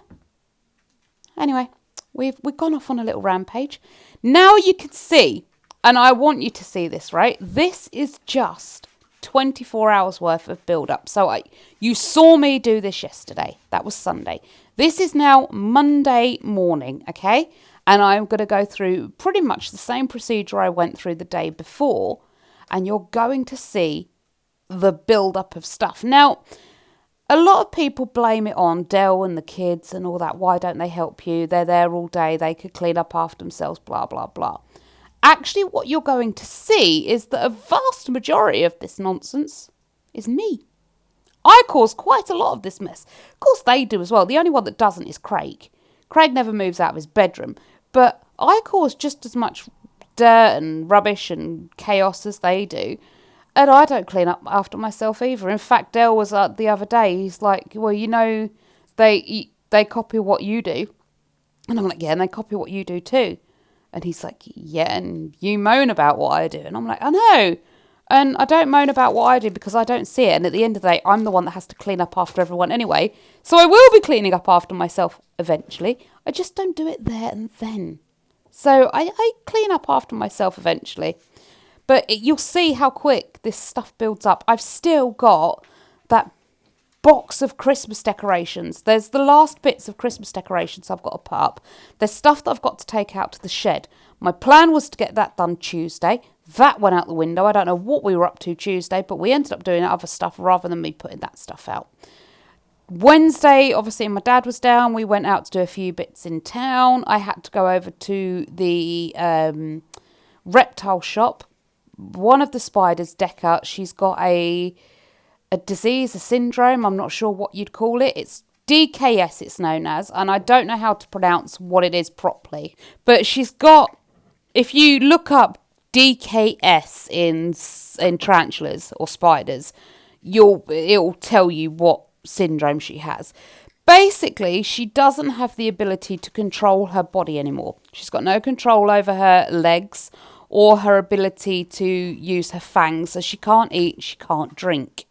anyway. We've gone off on a little rampage. Now you can see, and I want you to see this, right? This is just 24 hours worth of build-up. So you saw me do this yesterday. That was Sunday. This is now Monday morning, okay? And I'm going to go through pretty much the same procedure I went through the day before. And you're going to see the build-up of stuff. Now, a lot of people blame it on Dell and the kids and all that. Why don't they help you? They're there all day. They could clean up after themselves, blah, blah, blah. Actually, what you're going to see is that a vast majority of this nonsense is me. I cause quite a lot of this mess. Of course, they do as well. The only one that doesn't is Craig. Craig never moves out of his bedroom. But I cause just as much dirt and rubbish and chaos as they do. And I don't clean up after myself either. In fact, Dale was the other day. He's like, well, they copy what you do. And I'm like, yeah, and they copy what you do too. And he's like, yeah, and you moan about what I do. And I'm like, I know. And I don't moan about what I do because I don't see it. And at the end of the day, I'm the one that has to clean up after everyone anyway. So I will be cleaning up after myself eventually. I just don't do it there and then. So I clean up after myself eventually. But you'll see how quick this stuff builds up. I've still got that box of Christmas decorations. There's the last bits of Christmas decorations I've got to put up. There's stuff that I've got to take out to the shed. My plan was to get that done Tuesday. That went out the window. I don't know what we were up to Tuesday, but we ended up doing other stuff rather than me putting that stuff out. Wednesday, obviously, my dad was down. We went out to do a few bits in town. I had to go over to the reptile shop. One of the spiders, Decca, she's got a a disease, a syndrome. I'm not sure what you'd call it. It's DKS, it's known as, and I don't know how to pronounce what it is properly. But she's got, if you look up DKS in tarantulas or spiders, it'll tell you what syndrome she has. Basically, she doesn't have the ability to control her body anymore. She's got no control over her legs or her ability to use her fangs, so she can't eat, she can't drink,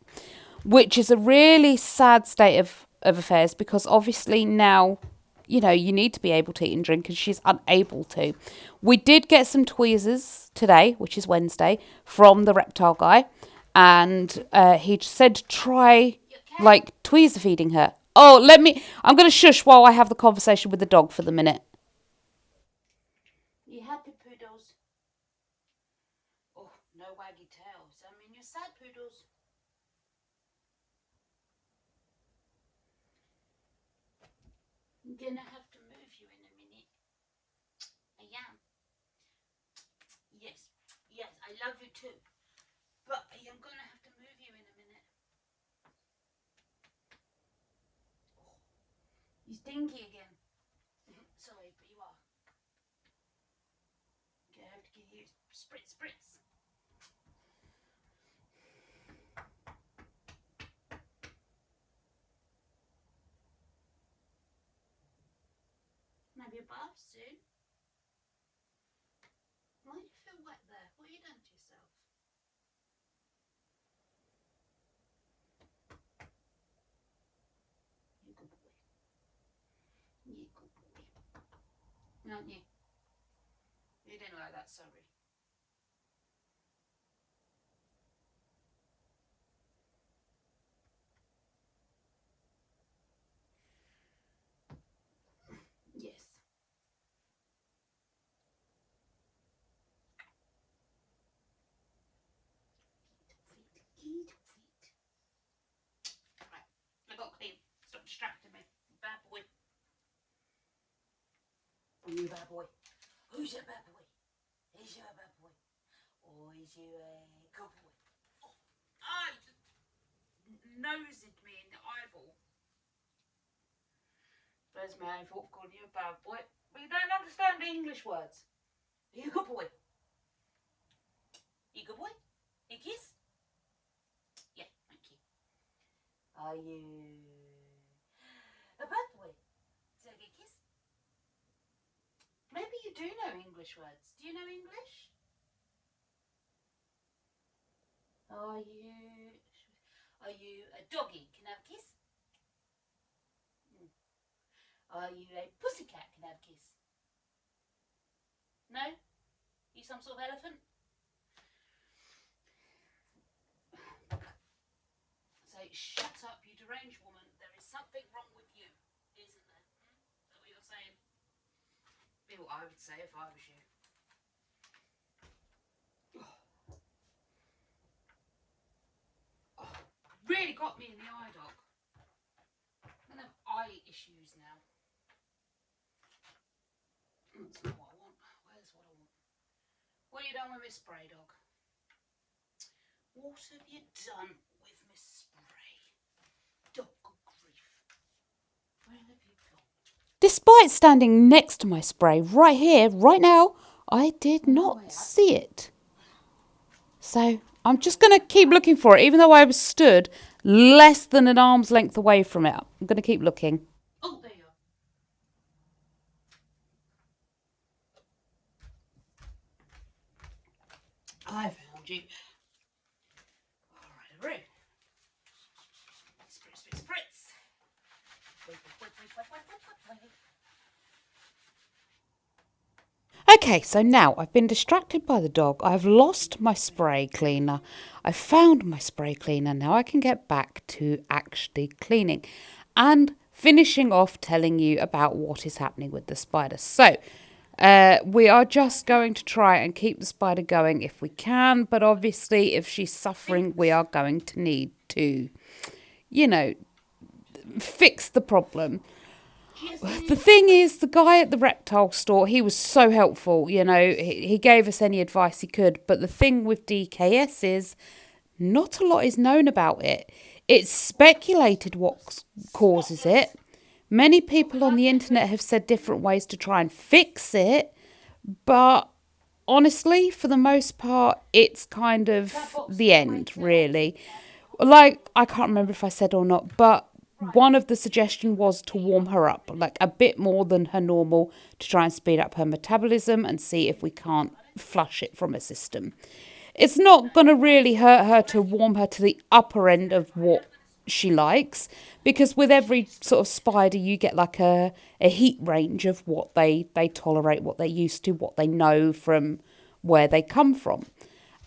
which is a really sad state of affairs, because obviously now, you need to be able to eat and drink, and she's unable to. We did get some tweezers today, which is Wednesday, from the reptile guy, and he said try tweezer feeding her. Oh, I'm going to shush while I have the conversation with the dog for the minute. You happy, poodles? Oh, no waggy tails. I mean, you're sad, poodles. I'm gonna have to move you in a minute. I am. Yes, I love you too. But I am gonna have to move you in a minute. Oh, you're stinky again. Sorry, but you are. I'm gonna have to give you spritz. Maybe a bath soon. Why do you feel wet there? What have you done to yourself? You good boy. You good boy. Aren't you? You didn't like that, sorry. Yes. Right, I got clean. Stop distracting me. Bad boy. Are you a bad boy? Who's your bad boy? Is you a bad boy? Or is you a good boy? Oh, nosed me in the eyeball. There's my own fault for calling you a bad boy. But you don't understand the English words. Are you a good boy? You a good boy? You kiss? Yeah, thank you. Are you a bad boy? So I get a kiss? Maybe you do know English words. Do you know English? Are you a doggy? Can I have a kiss? Are you a pussycat? Can I have a kiss? No? You some sort of elephant? So shut up, you deranged woman. There is something wrong with you, isn't there? Is that what you're saying? Be what I would say if I was you. Oh, really got me in the eye, dog. I'm gonna have eye issues now. That's not what I want. Where's what I want? What have you done with my spray, dog? What have you done with my spray? Dog, good grief. Where have you gone? Despite standing next to my spray right here, right now, I did not see it. So I'm just going to keep looking for it, even though I was stood less than an arm's length away from it. I'm going to keep looking. Oh, there you are. I found you. All right. Spritz. Wait. Okay, so now I've been distracted by the dog. I've lost my spray cleaner. I found my spray cleaner. Now I can get back to actually cleaning and finishing off telling you about what is happening with the spider. So we are just going to try and keep the spider going if we can. But obviously, if she's suffering, we are going to need to, fix the problem. The thing is, the guy at the reptile store, he was so helpful, he gave us any advice he could. But the thing with DKS is not a lot is known about it. It's speculated what causes it. Many people on the internet have said different ways to try and fix it, but honestly, for the most part, it's kind of the end, really. Like, I can't remember if I said or not, but one of the suggestion was to warm her up, like a bit more than her normal, to try and speed up her metabolism and see if we can't flush it from her system. It's not going to really hurt her to warm her to the upper end of what she likes, because with every sort of spider you get like a heat range of what they tolerate, what they're used to, what they know from where they come from.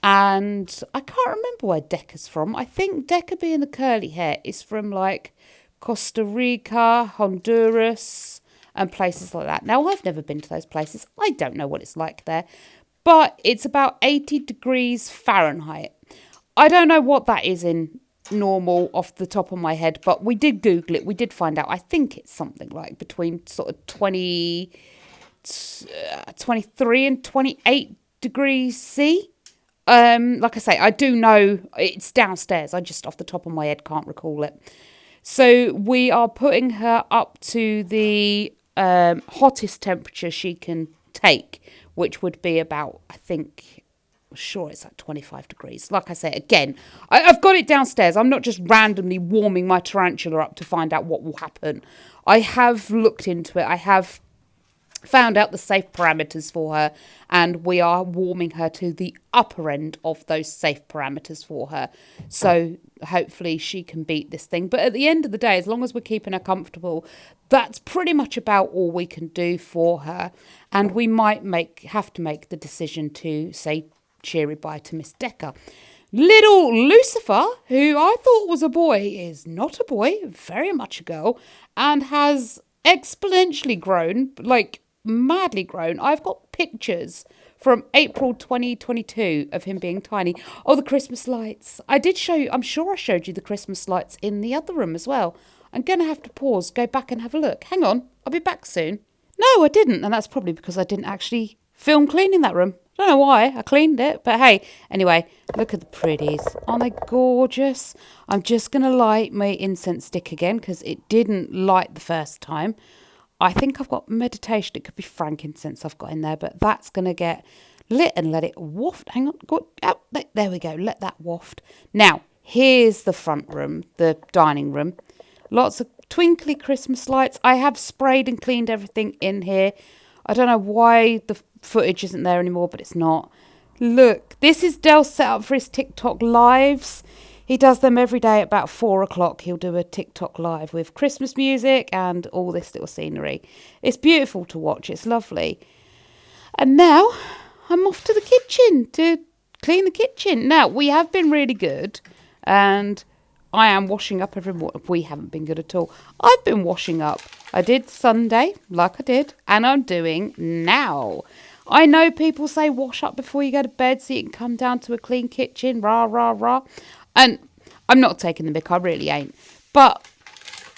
And I can't remember where Decca's from. I think Decca, being the curly hair, is from like Costa Rica, Honduras, and places like that. Now, I've never been to those places. I don't know what it's like there, but it's about 80 degrees Fahrenheit. I don't know what that is in normal off the top of my head, but we did Google it. We did find out. I think it's something like between sort of 23 and 28 degrees C. Like I say, I do know it's downstairs. I just off the top of my head can't recall it. So we are putting her up to the hottest temperature she can take, which would be about, I think, sure it's like 25 degrees. Like I say, again, I've got it downstairs. I'm not just randomly warming my tarantula up to find out what will happen. I have looked into it. I have found out the safe parameters for her, and we are warming her to the upper end of those safe parameters for her. So hopefully she can beat this thing. But at the end of the day, as long as we're keeping her comfortable, that's pretty much about all we can do for her. And we might have to make the decision to say cheery bye to Miss Decca. Little Lucifer, who I thought was a boy, is not a boy, very much a girl, and has exponentially grown, like madly grown. I've got pictures from April 2022 of him being tiny. Oh, the Christmas lights. I did show you, I'm sure I showed you the Christmas lights in the other room as well. I'm going to have to pause, go back and have a look. Hang on, I'll be back soon. No, I didn't, and that's probably because I didn't actually film cleaning that room. I don't know why, I cleaned it, but hey, anyway, look at the pretties. Aren't they gorgeous? I'm just going to light my incense stick again because it didn't light the first time. I think I've got meditation. It could be frankincense I've got in there, but that's going to get lit and let it waft. Hang on. Go, oh, there we go. Let that waft. Now, here's the front room, the dining room. Lots of twinkly Christmas lights. I have sprayed and cleaned everything in here. I don't know why the footage isn't there anymore, but it's not. Look, this is Del's set up for his TikTok lives. He does them every day at about 4 o'clock. He'll do a TikTok live with Christmas music and all this little scenery. It's beautiful to watch. It's lovely. And now I'm off to the kitchen to clean the kitchen. Now, we have been really good, and I am washing up every morning. We haven't been good at all. I've been washing up. I did Sunday, like I did, and I'm doing now. I know people say wash up before you go to bed so you can come down to a clean kitchen, rah, rah, rah. And I'm not taking the mick, I really ain't. But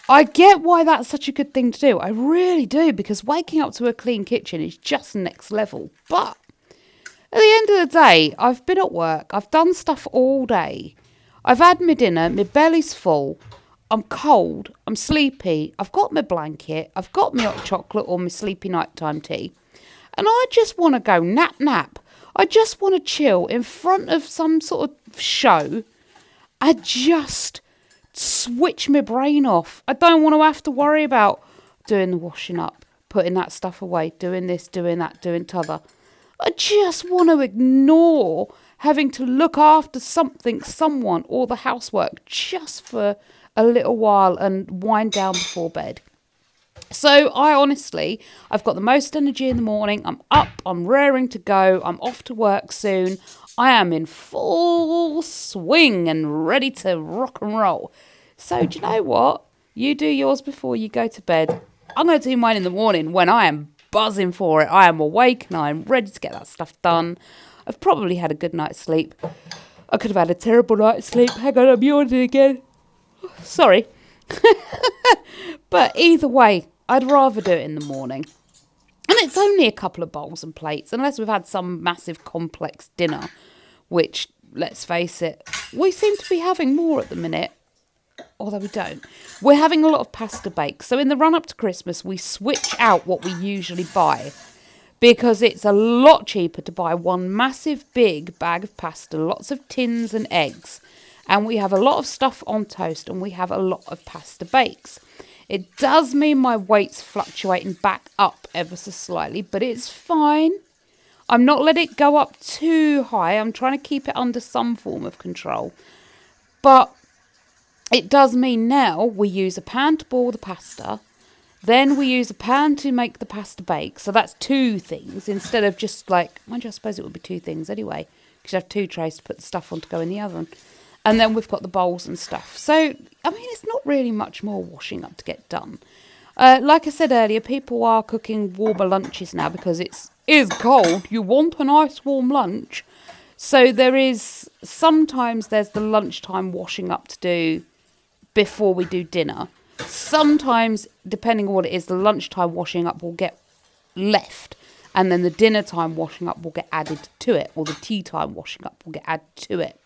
I get why that's such a good thing to do. I really do, because waking up to a clean kitchen is just next level. But at the end of the day, I've been at work. I've done stuff all day. I've had my dinner. My belly's full. I'm cold. I'm sleepy. I've got my blanket. I've got my hot chocolate or my sleepy nighttime tea. And I just want to go nap. I just want to chill in front of some sort of show. I just switch my brain off. I don't want to have to worry about doing the washing up, putting that stuff away, doing this, doing that, doing t'other. I just want to ignore having to look after something, someone, or the housework just for a little while and wind down before bed. So I've got the most energy in the morning. I'm up, I'm raring to go, I'm off to work soon. I am in full swing and ready to rock and roll. So do you know what? You do yours before you go to bed. I'm going to do mine in the morning when I am buzzing for it. I am awake and I am ready to get that stuff done. I've probably had a good night's sleep. I could have had a terrible night's sleep. Hang on, I'm yawning again. Sorry. But either way, I'd rather do it in the morning. And it's only a couple of bowls and plates, unless we've had some massive complex dinner, which, let's face it, we seem to be having more at the minute. although we don't. We're having a lot of pasta bake. So in the run up to Christmas, we switch out what we usually buy because it's a lot cheaper to buy one massive big bag of pasta, lots of tins and eggs. And we have a lot of stuff on toast and we have a lot of pasta bakes. It does mean my weight's fluctuating back up ever so slightly, but it's fine. I'm not letting it go up too high. I'm trying to keep it under some form of control. But it does mean now we use a pan to boil the pasta. Then we use a pan to make the pasta bake. So that's two things instead of just like, mind you, I suppose it would be two things anyway. Because you have two trays to put the stuff on to go in the oven. And then we've got the bowls and stuff. So, I mean, it's not really much more washing up to get done. Like I said earlier, people are cooking warmer lunches now because it is cold. You want a nice warm lunch. So sometimes there's the lunchtime washing up to do before we do dinner. Sometimes, depending on what it is, the lunchtime washing up will get left. And then the dinner time washing up will get added to it. Or the tea time washing up will get added to it.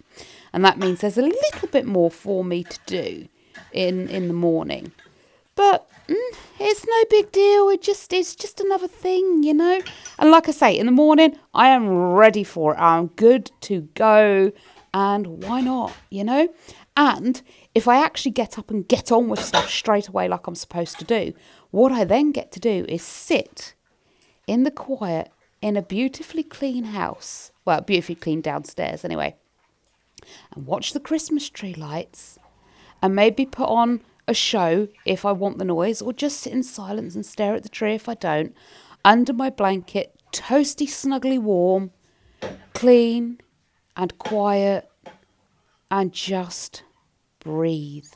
And that means there's a little bit more for me to do in the morning. But it's no big deal. It's just another thing, you know. And like I say, in the morning, I am ready for it. I'm good to go. And why not, you know? And if I actually get up and get on with stuff straight away like I'm supposed to do, what I then get to do is sit in the quiet in a beautifully clean house. Well, beautifully clean downstairs anyway. And watch the Christmas tree lights and maybe put on a show if I want the noise, or just sit in silence and stare at the tree if I don't, under my blanket, toasty, snuggly warm, clean and quiet, and just breathe.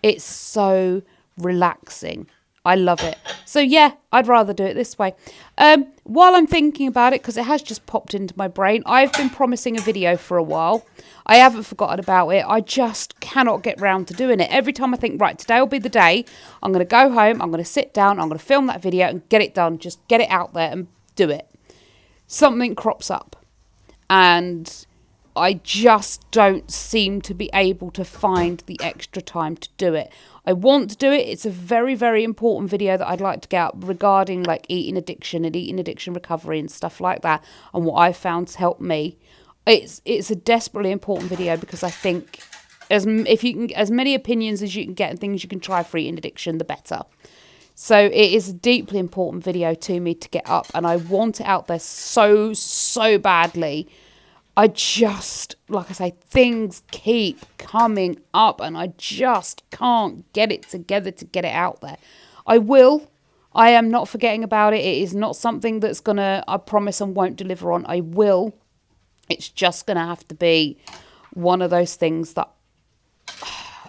It's so relaxing. I love it. So yeah, I'd rather do it this way. While I'm thinking about it, because it has just popped into my brain, I've been promising a video for a while. I haven't forgotten about it. I just cannot get round to doing it. Every time I think, right, today will be the day, I'm going to go home, I'm going to sit down, I'm going to film that video and get it done. Just get it out there and do it. Something crops up. And I just don't seem to be able to find the extra time to do it. I want to do it. It's a very, very important video that I'd like to get up regarding like eating addiction and eating addiction recovery and stuff like that, and what I've found to help me. It's a desperately important video because I think as many opinions as you can get and things you can try for eating addiction, the better. So it is a deeply important video to me to get up, and I want it out there so badly. I just, like I say, things keep coming up and I just can't get it together to get it out there. I will. I am not forgetting about it. It is not something that's I promise and won't deliver on. I will. It's just going to have to be one of those things that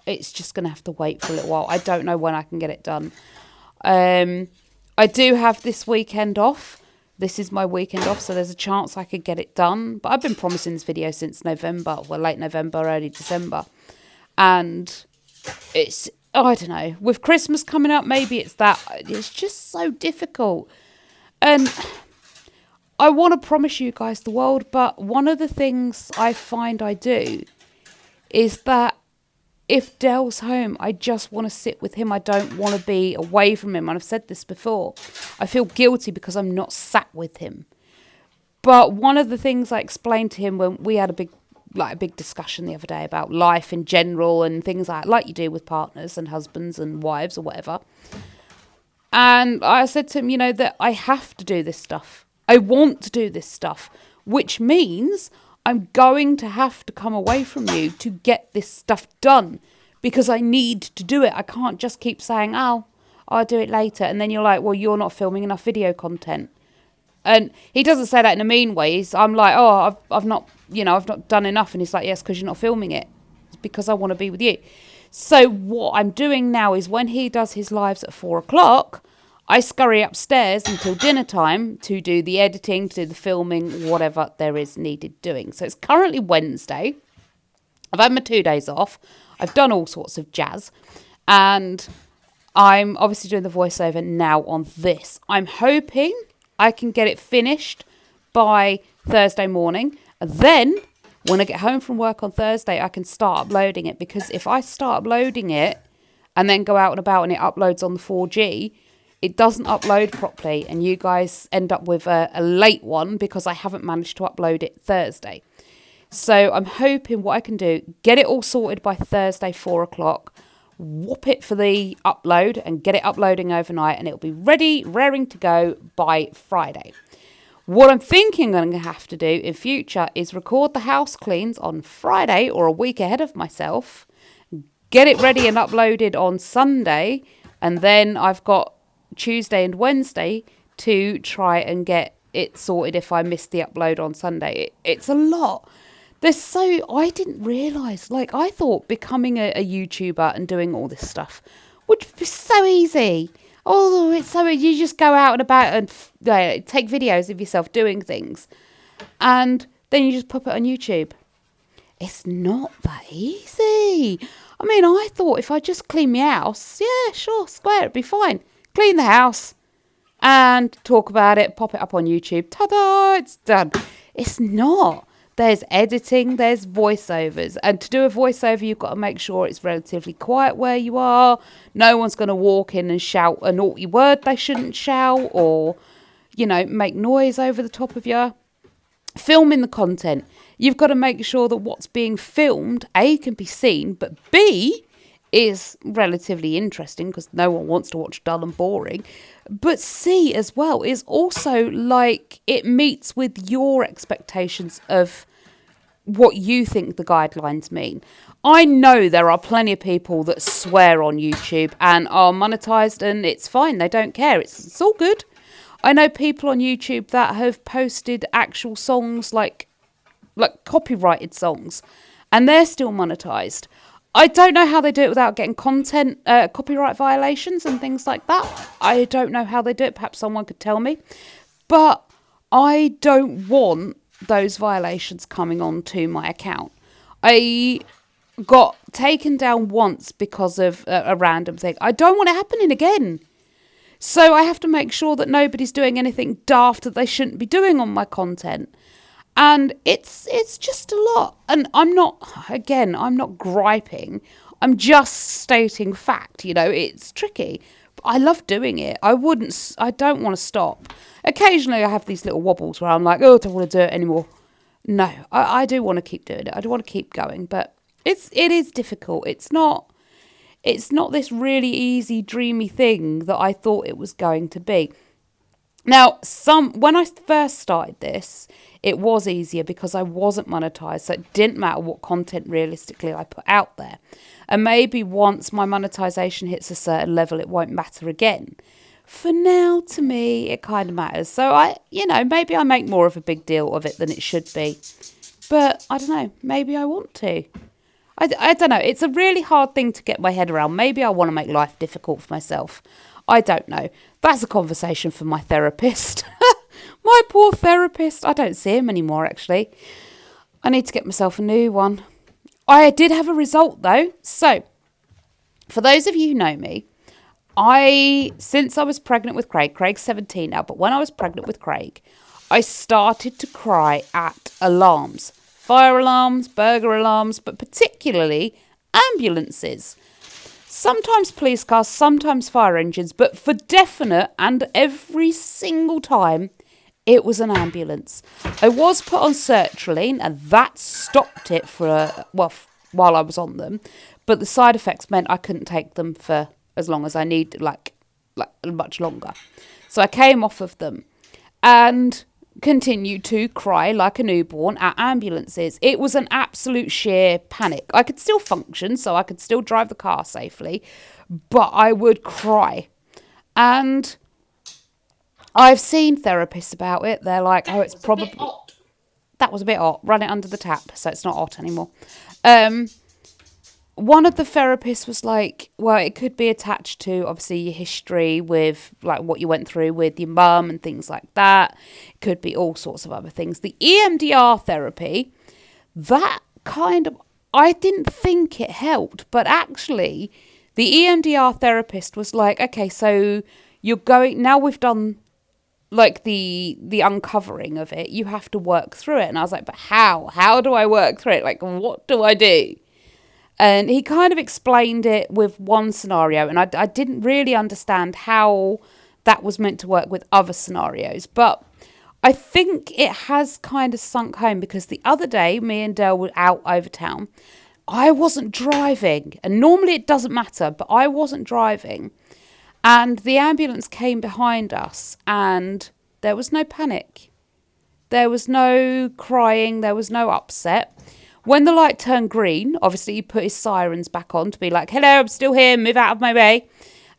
it's just going to have to wait for a little while. I don't know when I can get it done. I do have this weekend off. This is my weekend off, so there's a chance I could get it done. But I've been promising this video since November, well, late November, early December. And it's, I don't know, with Christmas coming up, maybe it's just so difficult. And I want to promise you guys the world, but one of the things I find I do is that if Dell's home, I just want to sit with him. I don't want to be away from him. And I've said this before. I feel guilty because I'm not sat with him. But one of the things I explained to him when we had a big discussion the other day about life in general and things like you do with partners and husbands and wives or whatever. And I said to him, you know, that I have to do this stuff. I want to do this stuff, which means I'm going to have to come away from you to get this stuff done because I need to do it. I can't just keep saying, oh, I'll do it later. And then you're like, well, you're not filming enough video content. And he doesn't say that in a mean way. I'm like, oh, I've not done enough. And he's like, yes, because you're not filming it. It's because I want to be with you. So what I'm doing now is when he does his lives at 4:00, I scurry upstairs until dinner time to do the editing, to do the filming, whatever there is needed doing. So it's currently Wednesday. I've had my 2 days off. I've done all sorts of jazz. And I'm obviously doing the voiceover now on this. I'm hoping I can get it finished by Thursday morning. And then when I get home from work on Thursday, I can start uploading it, because if I start uploading it and then go out and about and it uploads on the 4G, it doesn't upload properly, and you guys end up with a late one because I haven't managed to upload it Thursday. So I'm hoping what I can do, get it all sorted by Thursday 4 o'clock, whop it for the upload and get it uploading overnight, and it'll be ready, raring to go by Friday. What I'm thinking I'm going to have to do in future is record the house cleans on Friday or a week ahead of myself, get it ready and uploaded on Sunday, and then I've got Tuesday and Wednesday to try and get it sorted if I miss the upload on Sunday. It's a lot. I didn't realise, like, I thought becoming a YouTuber and doing all this stuff would be so easy. Oh, it's so easy. You just go out and about and take videos of yourself doing things, and then you just pop it on YouTube. It's not that easy. I mean, I thought if I just clean my house, yeah, sure, square, it'd be fine. Clean the house and talk about it, pop it up on YouTube. Ta-da, it's done. It's not. There's editing, there's voiceovers. And to do a voiceover, you've got to make sure it's relatively quiet where you are. No one's going to walk in and shout a naughty word they shouldn't shout, or, make noise over the top of you. Filming the content. You've got to make sure that what's being filmed, A, can be seen, but B, is relatively interesting, because no one wants to watch dull and boring. But C as well is also like it meets with your expectations of what you think the guidelines mean. I know there are plenty of people that swear on YouTube and are monetized, and it's fine. They don't care. It's all good. I know people on YouTube that have posted actual songs, like copyrighted songs, and they're still monetized. I don't know how they do it without getting copyright violations and things like that. I don't know how they do it. Perhaps someone could tell me. But I don't want those violations coming onto my account. I got taken down once because of a random thing. I don't want it happening again. So I have to make sure that nobody's doing anything daft that they shouldn't be doing on my content. And it's just a lot. And I'm not griping. I'm just stating fact. It's tricky. But I love doing it. I don't want to stop. Occasionally I have these little wobbles where I'm like, oh, I don't want to do it anymore. No, I do want to keep doing it. I do want to keep going. But it is difficult. It's not this really easy, dreamy thing that I thought it was going to be. Now, when I first started this, it was easier because I wasn't monetized, so it didn't matter what content realistically I put out there. And maybe once my monetization hits a certain level, it won't matter again. For now, to me, it kind of matters. So maybe I make more of a big deal of it than it should be. But I don't know, maybe I want to. I don't know. It's a really hard thing to get my head around. Maybe I want to make life difficult for myself. I don't know. That's a conversation for my therapist. My poor therapist. I don't see him anymore, actually. I need to get myself a new one. I did have a result, though. So, for those of you who know me, since I was pregnant with Craig's 17 now, but when I was pregnant with Craig, I started to cry at alarms. Fire alarms, burglar alarms, but particularly ambulances. Sometimes police cars, sometimes fire engines, but for definite and every single time, it was an ambulance. I was put on sertraline, and that stopped it while I was on them. But the side effects meant I couldn't take them for as long as I needed, like much longer. So I came off of them and continued to cry like a newborn at ambulances. It was an absolute sheer panic. I could still function, so I could still drive the car safely, but I would cry. And I've seen therapists about it. They're like, oh, it's probably... That was a bit hot. Run it under the tap, so it's not hot anymore. One of the therapists was like, well, it could be attached to, obviously, your history with, like, what you went through with your mum and things like that. It could be all sorts of other things. The EMDR therapy, that kind of... I didn't think it helped, but actually, the EMDR therapist was like, okay, so you're going... Now we've done... like the uncovering of it, you have to work through it. And I was like, but how do I work through it? Like, what do I do? And he kind of explained it with one scenario, and I didn't really understand how that was meant to work with other scenarios, but I think it has kind of sunk home, because the other day me and Dale were out over town. I wasn't driving, and normally it doesn't matter, but I wasn't driving. And the ambulance came behind us, and there was no panic. There was no crying. There was no upset. When the light turned green, obviously he put his sirens back on to be like, hello, I'm still here, move out of my way.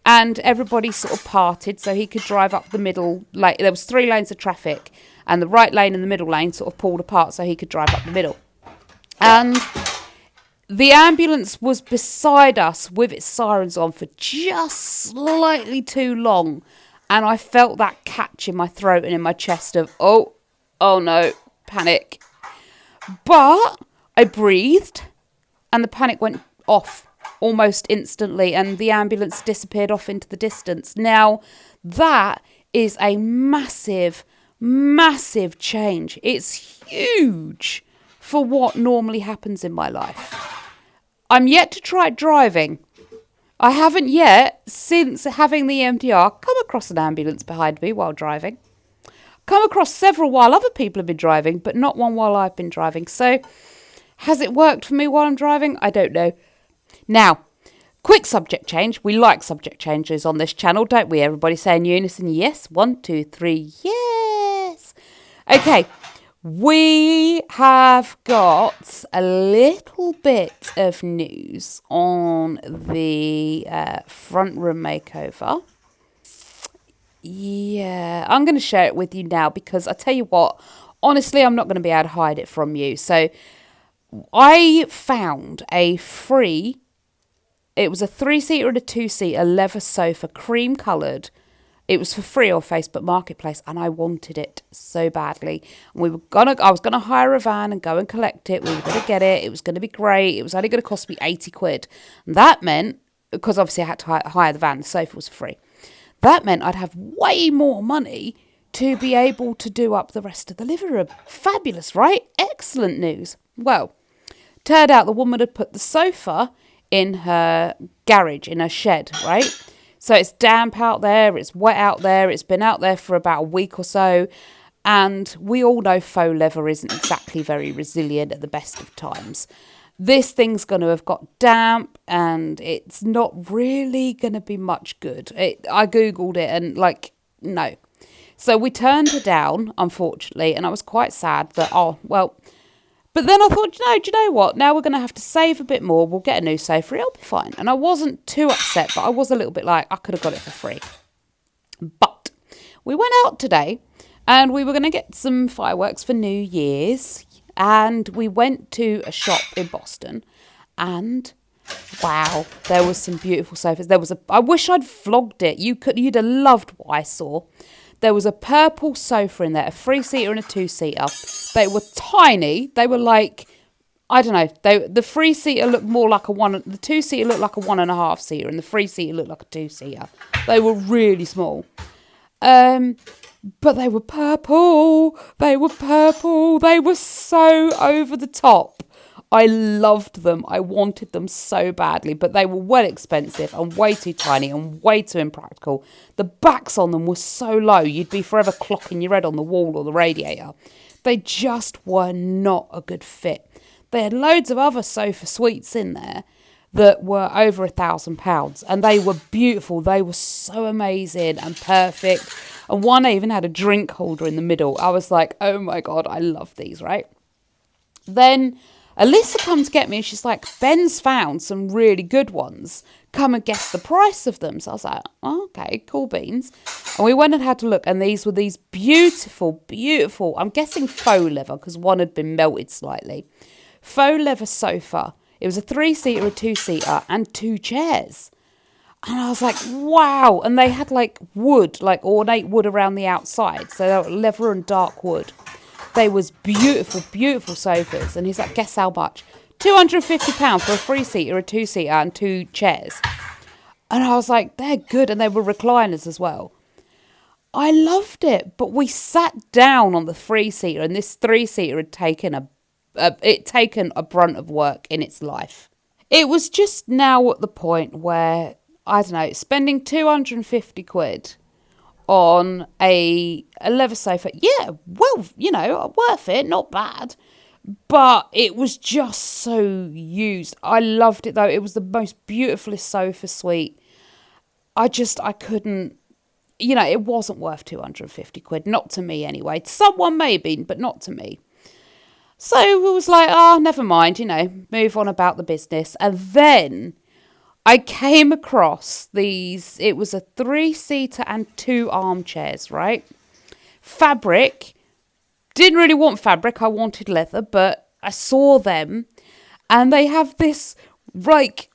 And everybody sort of parted so he could drive up the middle. Like, there was 3 lanes of traffic, and the right lane and the middle lane sort of pulled apart so he could drive up the middle. And the ambulance was beside us with its sirens on for just slightly too long. And I felt that catch in my throat and in my chest of, oh no, panic. But I breathed, and the panic went off almost instantly, and the ambulance disappeared off into the distance. Now, that is a massive, massive change. It's huge for what normally happens in my life. I'm yet to try driving. I haven't yet, since having the EMDR, come across an ambulance behind me while driving. Come across several while other people have been driving, but not one while I've been driving. So, has it worked for me while I'm driving? I don't know. Now, quick subject change. We like subject changes on this channel, don't we? Everybody say in unison, yes. 1, 2, 3, yes. Okay. We have got a little bit of news on the front room makeover. Yeah, I'm going to share it with you now, because I tell you what, honestly, I'm not going to be able to hide it from you. So I found it was a 3-seater and a 2-seater leather sofa, cream coloured. It was for free on Facebook Marketplace, and I wanted it so badly. And I was gonna hire a van and go and collect it. We were gonna get it. It was gonna be great. It was only gonna cost me 80 quid. And that meant, because obviously I had to hire the van, the sofa was free. That meant I'd have way more money to be able to do up the rest of the living room. Fabulous, right? Excellent news. Well, turned out the woman had put the sofa in her garage, in her shed, right? So it's damp out there, it's wet out there, it's been out there for about a week or so, and we all know faux leather isn't exactly very resilient at the best of times. This thing's going to have got damp, and it's not really going to be much good. I googled it, and no. So we turned her down, unfortunately, and I was quite sad that, but then I thought, do you know what? Now we're going to have to save a bit more. We'll get a new sofa. It'll be fine. And I wasn't too upset, but I was a little bit like, I could have got it for free. But we went out today, and we were going to get some fireworks for New Year's. And we went to a shop in Boston, and wow, there was some beautiful sofas. I wish I'd vlogged it. You'd have loved what I saw. There was a purple sofa in there, a 3-seater and a 2-seater. They were tiny. They were like, I don't know. The 3-seater looked more like the 2-seater looked like a 1.5-seater, and the 3-seater looked like a 2-seater. They were really small. But they were purple. They were purple. They were so over the top. I loved them. I wanted them so badly, but they were well expensive and way too tiny and way too impractical. The backs on them were so low, you'd be forever clocking your head on the wall or the radiator. They just were not a good fit. They had loads of other sofa suites in there that were over £1,000, and they were beautiful. They were so amazing and perfect. And one even had a drink holder in the middle. I was like, oh my God, I love these, right? Then Alyssa comes to get me, and she's like, Ben's found some really good ones. Come and guess the price of them. So I was like, oh, okay, cool beans. And we went and had a look, and these were these beautiful, beautiful, I'm guessing faux leather, because one had been melted slightly. Faux leather sofa. It was a 3-seater, a 2-seater, and 2 chairs. And I was like, wow. And they had wood, ornate wood around the outside. So they were leather and dark wood. They was beautiful, beautiful sofas. And he's like, guess how much? £250 for a 3-seater, a 2-seater, and 2 chairs. And I was like, they're good. And they were recliners as well. I loved it. But we sat down on the 3-seater, and this 3-seater had taken a brunt of work in its life. It was just now at the point where, I don't know, spending 250 quid on a leather sofa, yeah, well, worth it, not bad. But it was just so used. I loved it though. It was the most beautifulest sofa suite. I couldn't, it wasn't worth 250 quid. Not to me anyway. To someone maybe, but not to me. So it was like, never mind, move on about the business. And then I came across these, it was a 3-seater and 2 armchairs, right? Fabric. Didn't really want fabric, I wanted leather, but I saw them and they have this, like,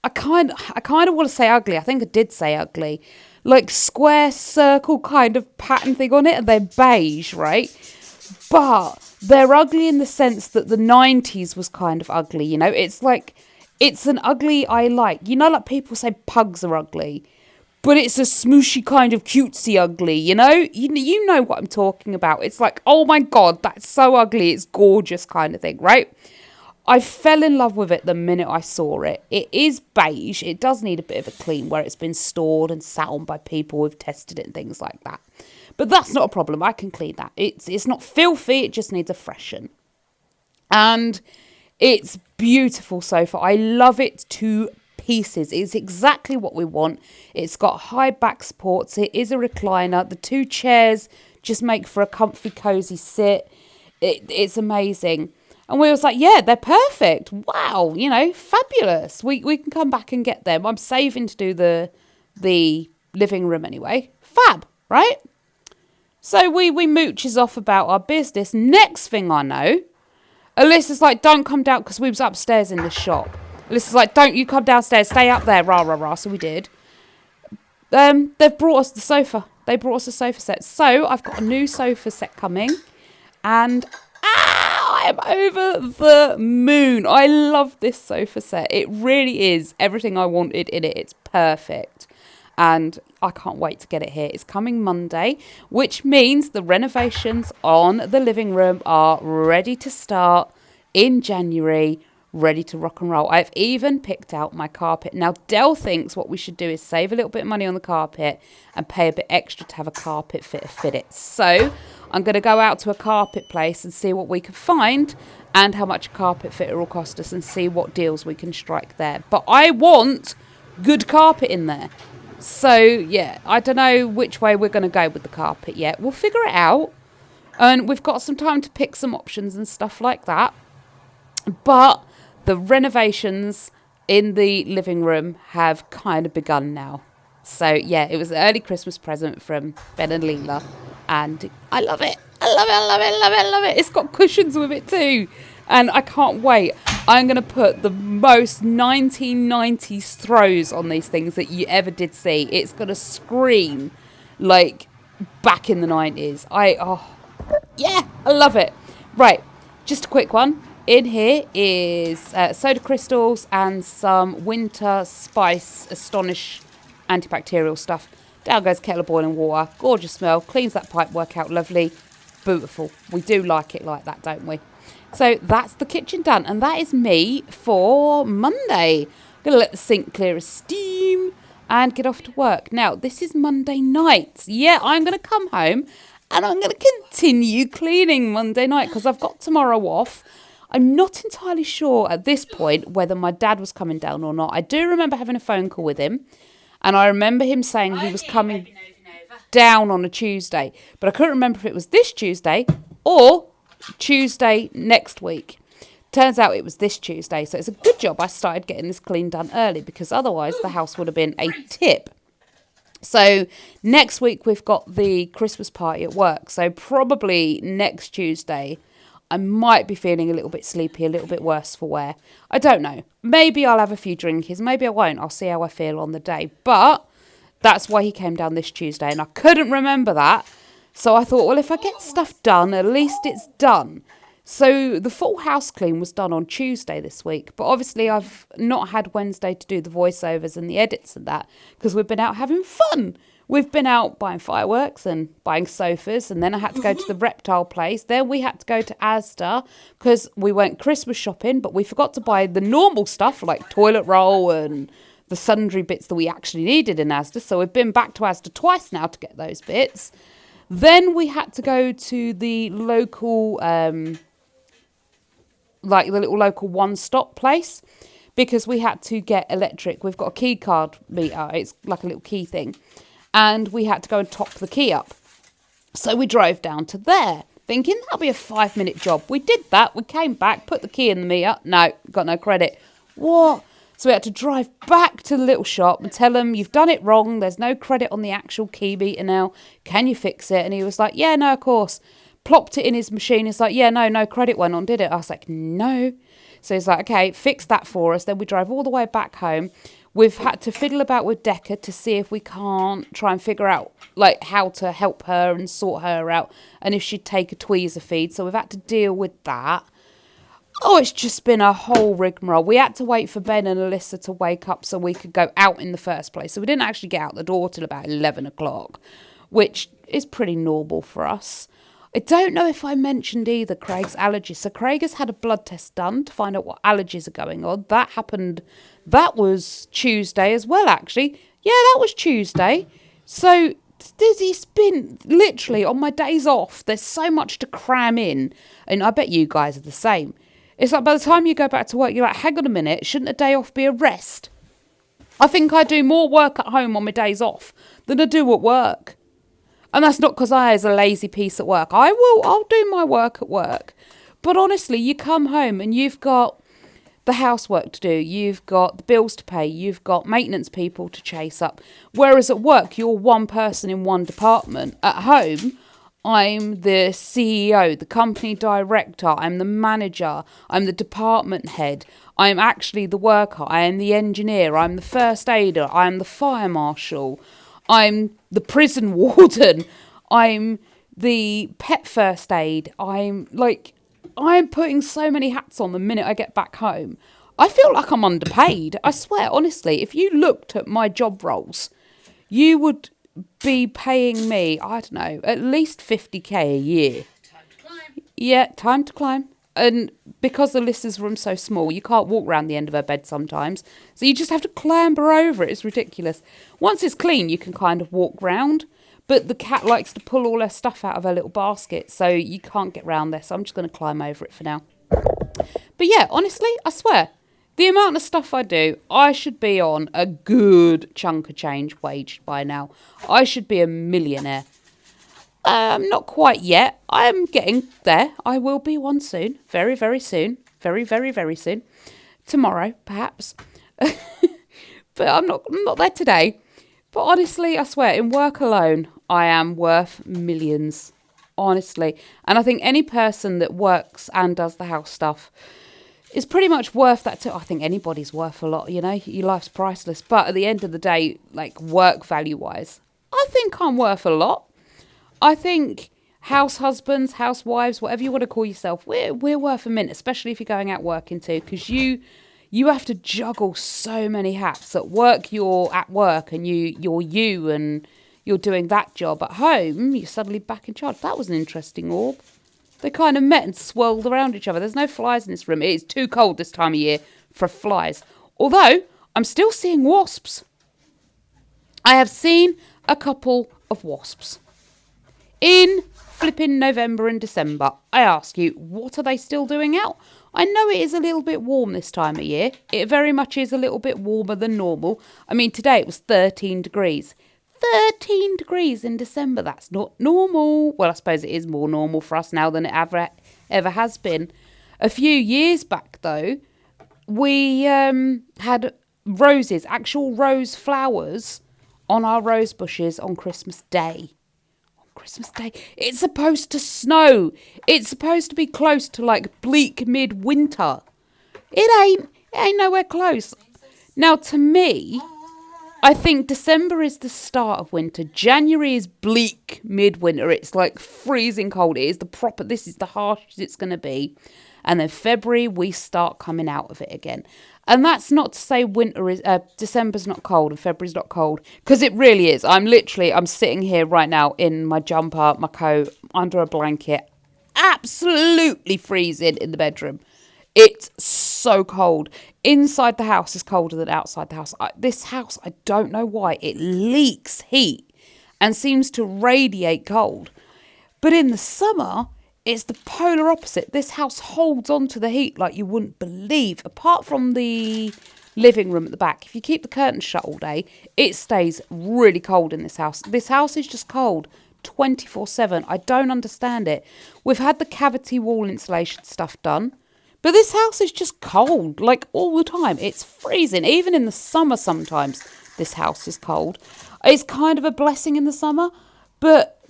I kind of want to say ugly. I think I did say ugly. Like square circle kind of pattern thing on it, and they're beige, right? But they're ugly in the sense that the 90s was kind of ugly, It's like, it's an ugly I like. Like people say pugs are ugly. But it's a smooshy kind of cutesy ugly, You know what I'm talking about. It's like, oh my God, that's so ugly. It's gorgeous kind of thing, right? I fell in love with it the minute I saw it. It is beige. It does need a bit of a clean where it's been stored and sat on by people who've tested it and things like that. But that's not a problem. I can clean that. It's not filthy. It just needs a freshen. And it's beautiful sofa. I love it to pieces. It's exactly what we want. It's got high back supports. It is a recliner. The 2 chairs just make for a comfy, cozy sit. It's amazing. And we was like, yeah, they're perfect. Wow, fabulous. We can come back and get them. I'm saving to do the living room anyway. Fab, right? So we mooches off about our business. Next thing I know, Alyssa's like, don't come down, because we was upstairs in the shop. Alyssa's like, don't you come downstairs, stay up there, rah, rah, rah. So we did. They've brought us the sofa. They brought us a sofa set. So I've got a new sofa set coming. And I'm over the moon. I love this sofa set. It really is everything I wanted in it. It's perfect. And I can't wait to get it here. It's coming Monday, which means the renovations on the living room are ready to start in January, ready to rock and roll. I've even picked out my carpet. Now, Dell thinks what we should do is save a little bit of money on the carpet and pay a bit extra to have a carpet fitter fit it. So I'm going to go out to a carpet place and see what we can find and how much a carpet fitter will cost us and see what deals we can strike there. But I want good carpet in there. So, yeah, I don't know which way we're going to go with the carpet yet. We'll figure it out. And we've got some time to pick some options and stuff like that. But the renovations in the living room have kind of begun now. So, yeah, it was an early Christmas present from Ben and Leela. And I love it. I love it, I love it, I love it, I love it. It's got cushions with it too. And I can't wait. I'm going to put the most 1990s throws on these things that you ever did see. It's going to scream like back in the 90s. Yeah, I love it. Right, just a quick one. In here is soda crystals and some Winter Spice Astonish antibacterial stuff. Down goes kettle of boiling water. Gorgeous smell. Cleans that pipe work out lovely. Beautiful. We do like it like that, don't we? So that's the kitchen done. And that is me for Monday. I'm going to let the sink clear of steam and get off to work. Now, this is Monday night. Yeah, I'm going to come home and I'm going to continue cleaning Monday night because I've got tomorrow off. I'm not entirely sure at this point whether my dad was coming down or not. I do remember having a phone call with him. And I remember him saying he was coming down on a Tuesday. But I couldn't remember if it was this Tuesday or Tuesday next week. Turns out it was this Tuesday. So it's a good job I started getting this clean done early because otherwise the house would have been a tip. So next week we've got the Christmas party at work. So probably next Tuesday I might be feeling a little bit sleepy, a little bit worse for wear. I don't know. Maybe I'll have a few drinkies. Maybe I won't. I'll see how I feel on the day. But that's why he came down this Tuesday. And I couldn't remember that. So I thought, well, if I get stuff done, at least it's done. So the full house clean was done on Tuesday this week. But obviously I've not had Wednesday to do the voiceovers and the edits and that because we've been out having fun. We've been out buying fireworks and buying sofas, and then I had to go to the reptile place. Then we had to go to Asda because we went Christmas shopping, but we forgot to buy the normal stuff like toilet roll and the sundry bits that we actually needed in Asda. So we've been back to Asda twice now to get those bits. Then we had to go to the local, like the little local one-stop place, because we had to get electric. We've got a key card meter. It's like a little key thing. And we had to go and top the key up. So we drove down to there, thinking that'll be a 5-minute job. We did that. We came back, put the key in the meter. No, got no credit. What? So we had to drive back to the little shop and tell them, you've done it wrong. There's no credit on the actual key meter now. Can you fix it? And he was like, yeah, no, of course. Plopped it in his machine. He's like, yeah, no credit went on, did it? I was like, no. So he's like, okay, fix that for us. Then we drove all the way back home. We've had to fiddle about with Decca to see if we can't try and figure out like how to help her and sort her out and if she'd take a tweezer feed. So we've had to deal with that. Oh, it's just been a whole rigmarole. We had to wait for Ben and Alyssa to wake up so we could go out in the first place. So we didn't actually get out the door till about 11 o'clock, which is pretty normal for us. I don't know if I mentioned either Craig's allergies. So Craig has had a blood test done to find out what allergies are going on. That happened, that was Tuesday as well, actually. Yeah, that was Tuesday. So it's been literally on my days off. There's so much to cram in. And I bet you guys are the same. It's like by the time you go back to work, you're like, hang on a minute, shouldn't a day off be a rest? I think I do more work at home on my days off than I do at work. And that's not because I is a lazy piece at work. I'll do my work at work. But honestly, you come home and you've got the housework to do. You've got the bills to pay. You've got maintenance people to chase up. Whereas at work, you're one person in one department. At home, I'm the CEO, the company director. I'm the manager. I'm the department head. I'm actually the worker. I am the engineer. I'm the first aider. I'm the fire marshal. I'm the prison warden. I'm the pet first aid. I'm putting so many hats on the minute I get back home. I feel like I'm underpaid. I swear, honestly, if you looked at my job roles, you would be paying me, I don't know, at least 50k a year. Time to climb. Yeah, time to climb. And because Alyssa's room's so small, you can't walk around the end of her bed sometimes. So you just have to clamber over it. It's ridiculous. Once it's clean, you can kind of walk round. But the cat likes to pull all her stuff out of her little basket. So you can't get round there. So I'm just going to climb over it for now. But yeah, honestly, I swear, the amount of stuff I do, I should be on a good chunk of change wage by now. I should be a millionaire. Not quite yet. I am getting there. I will be one soon. Very, very soon. Very, very, very soon. Tomorrow, perhaps. But I'm not there today. But honestly, I swear, in work alone, I am worth millions. Honestly. And I think any person that works and does the house stuff is pretty much worth that too. I think anybody's worth a lot, you know. Your life's priceless. But at the end of the day, like work value-wise, I think I'm worth a lot. I think house husbands, housewives, whatever you want to call yourself, we're worth a mint, especially if you're going out working too, because you have to juggle so many hats. At work, you're at work and you're you and you're doing that job. At home, you're suddenly back in charge. That was an interesting orb. They kind of met and swirled around each other. There's no flies in this room. It is too cold this time of year for flies. Although, I'm still seeing wasps. I have seen a couple of wasps. In flipping November and December, I ask you, what are they still doing out? I know it is a little bit warm this time of year. It very much is a little bit warmer than normal. I mean, today it was 13 degrees. 13 degrees in December. That's not normal. Well, I suppose it is more normal for us now than it ever has been. A few years back, though, we had roses, actual rose flowers on our rose bushes on Christmas Day. Christmas Day. It's supposed to snow. It's supposed to be close to like bleak midwinter. It ain't nowhere close. Now to me, I think December is the start of winter. January is bleak midwinter. It's like freezing cold. This is the harshest it's going to be. And then February, we start coming out of it again. And that's not to say December's not cold and February's not cold, because it really is. I'm sitting here right now in my jumper, my coat, under a blanket, absolutely freezing in the bedroom. It's so cold. Inside the house is colder than outside the house. This house, I don't know why, it leaks heat and seems to radiate cold. But in the summer, it's the polar opposite. This house holds on to the heat like you wouldn't believe. Apart from the living room at the back, if you keep the curtains shut all day, it stays really cold in this house. This house is just cold 24/7. I don't understand it. We've had the cavity wall insulation stuff done. But this house is just cold, like all the time. It's freezing. Even in the summer sometimes this house is cold. It's kind of a blessing in the summer, but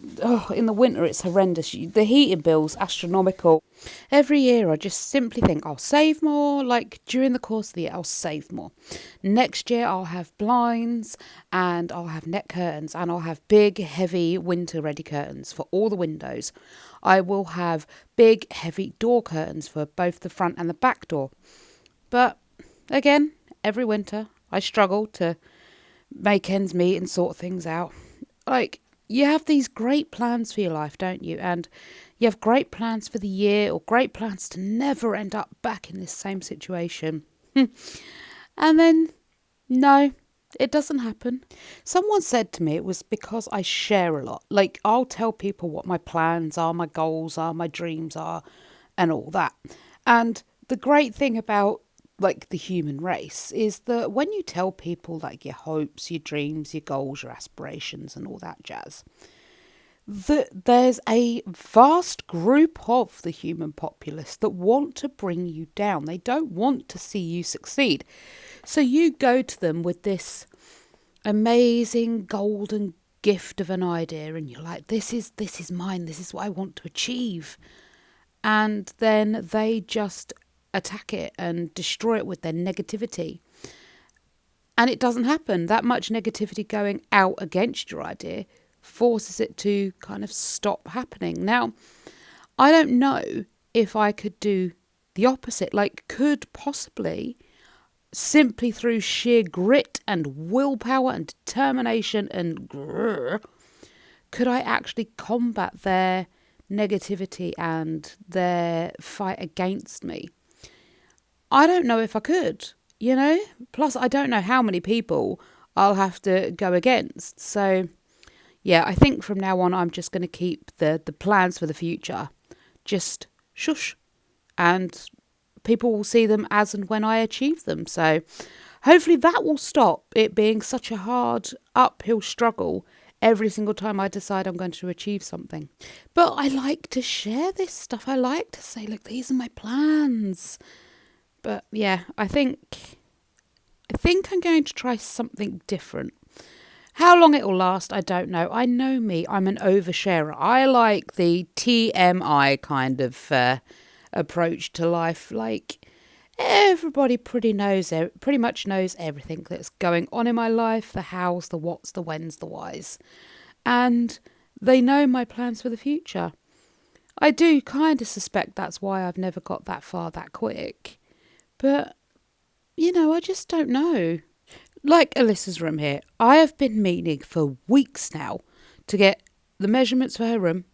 in the winter it's horrendous. The heating bill's astronomical. Every year I just simply think I'll save more. Like during the course of the year, I'll save more. Next year I'll have blinds and I'll have net curtains and I'll have big, heavy winter-ready curtains for all the windows. I will have big, heavy door curtains for both the front and the back door. But again, every winter I struggle to make ends meet and sort things out. Like, you have these great plans for your life, don't you? And you have great plans for the year or great plans to never end up back in this same situation. And then, no, it doesn't happen. Someone said to me it was because I share a lot. Like, I'll tell people what my plans are, my goals are, my dreams are, and all that. And the great thing about like the human race is that when you tell people like your hopes, your dreams, your goals, your aspirations and all that jazz, that there's a vast group of the human populace that want to bring you down. They don't want to see you succeed. So you go to them with this amazing golden gift of an idea and you're like, this is mine, this is what I want to achieve. And then they just attack it and destroy it with their negativity. And it doesn't happen. That much negativity going out against your idea forces it to kind of stop happening. Now, I don't know if I could do the opposite. Like, could possibly, simply through sheer grit and willpower and determination and could I actually combat their negativity and their fight against me? I don't know if I could, you know? Plus, I don't know how many people I'll have to go against. So, yeah, I think from now on, I'm just going to keep the plans for the future just shush. And people will see them as and when I achieve them. So, hopefully that will stop it being such a hard uphill struggle every single time I decide I'm going to achieve something. But I like to share this stuff. I like to say, look, these are my plans. But yeah, I think I'm going to try something different. How long it will last, I don't know. I know me, I'm an oversharer. I like the TMI kind of approach to life. Like, everybody pretty much knows everything that's going on in my life, the hows, the whats, the whens, the whys. And they know my plans for the future. I do kind of suspect that's why I've never got that far that quick. But, you know, I just don't know. Like Alyssa's room here, I have been meaning for weeks now to get the measurements for her room,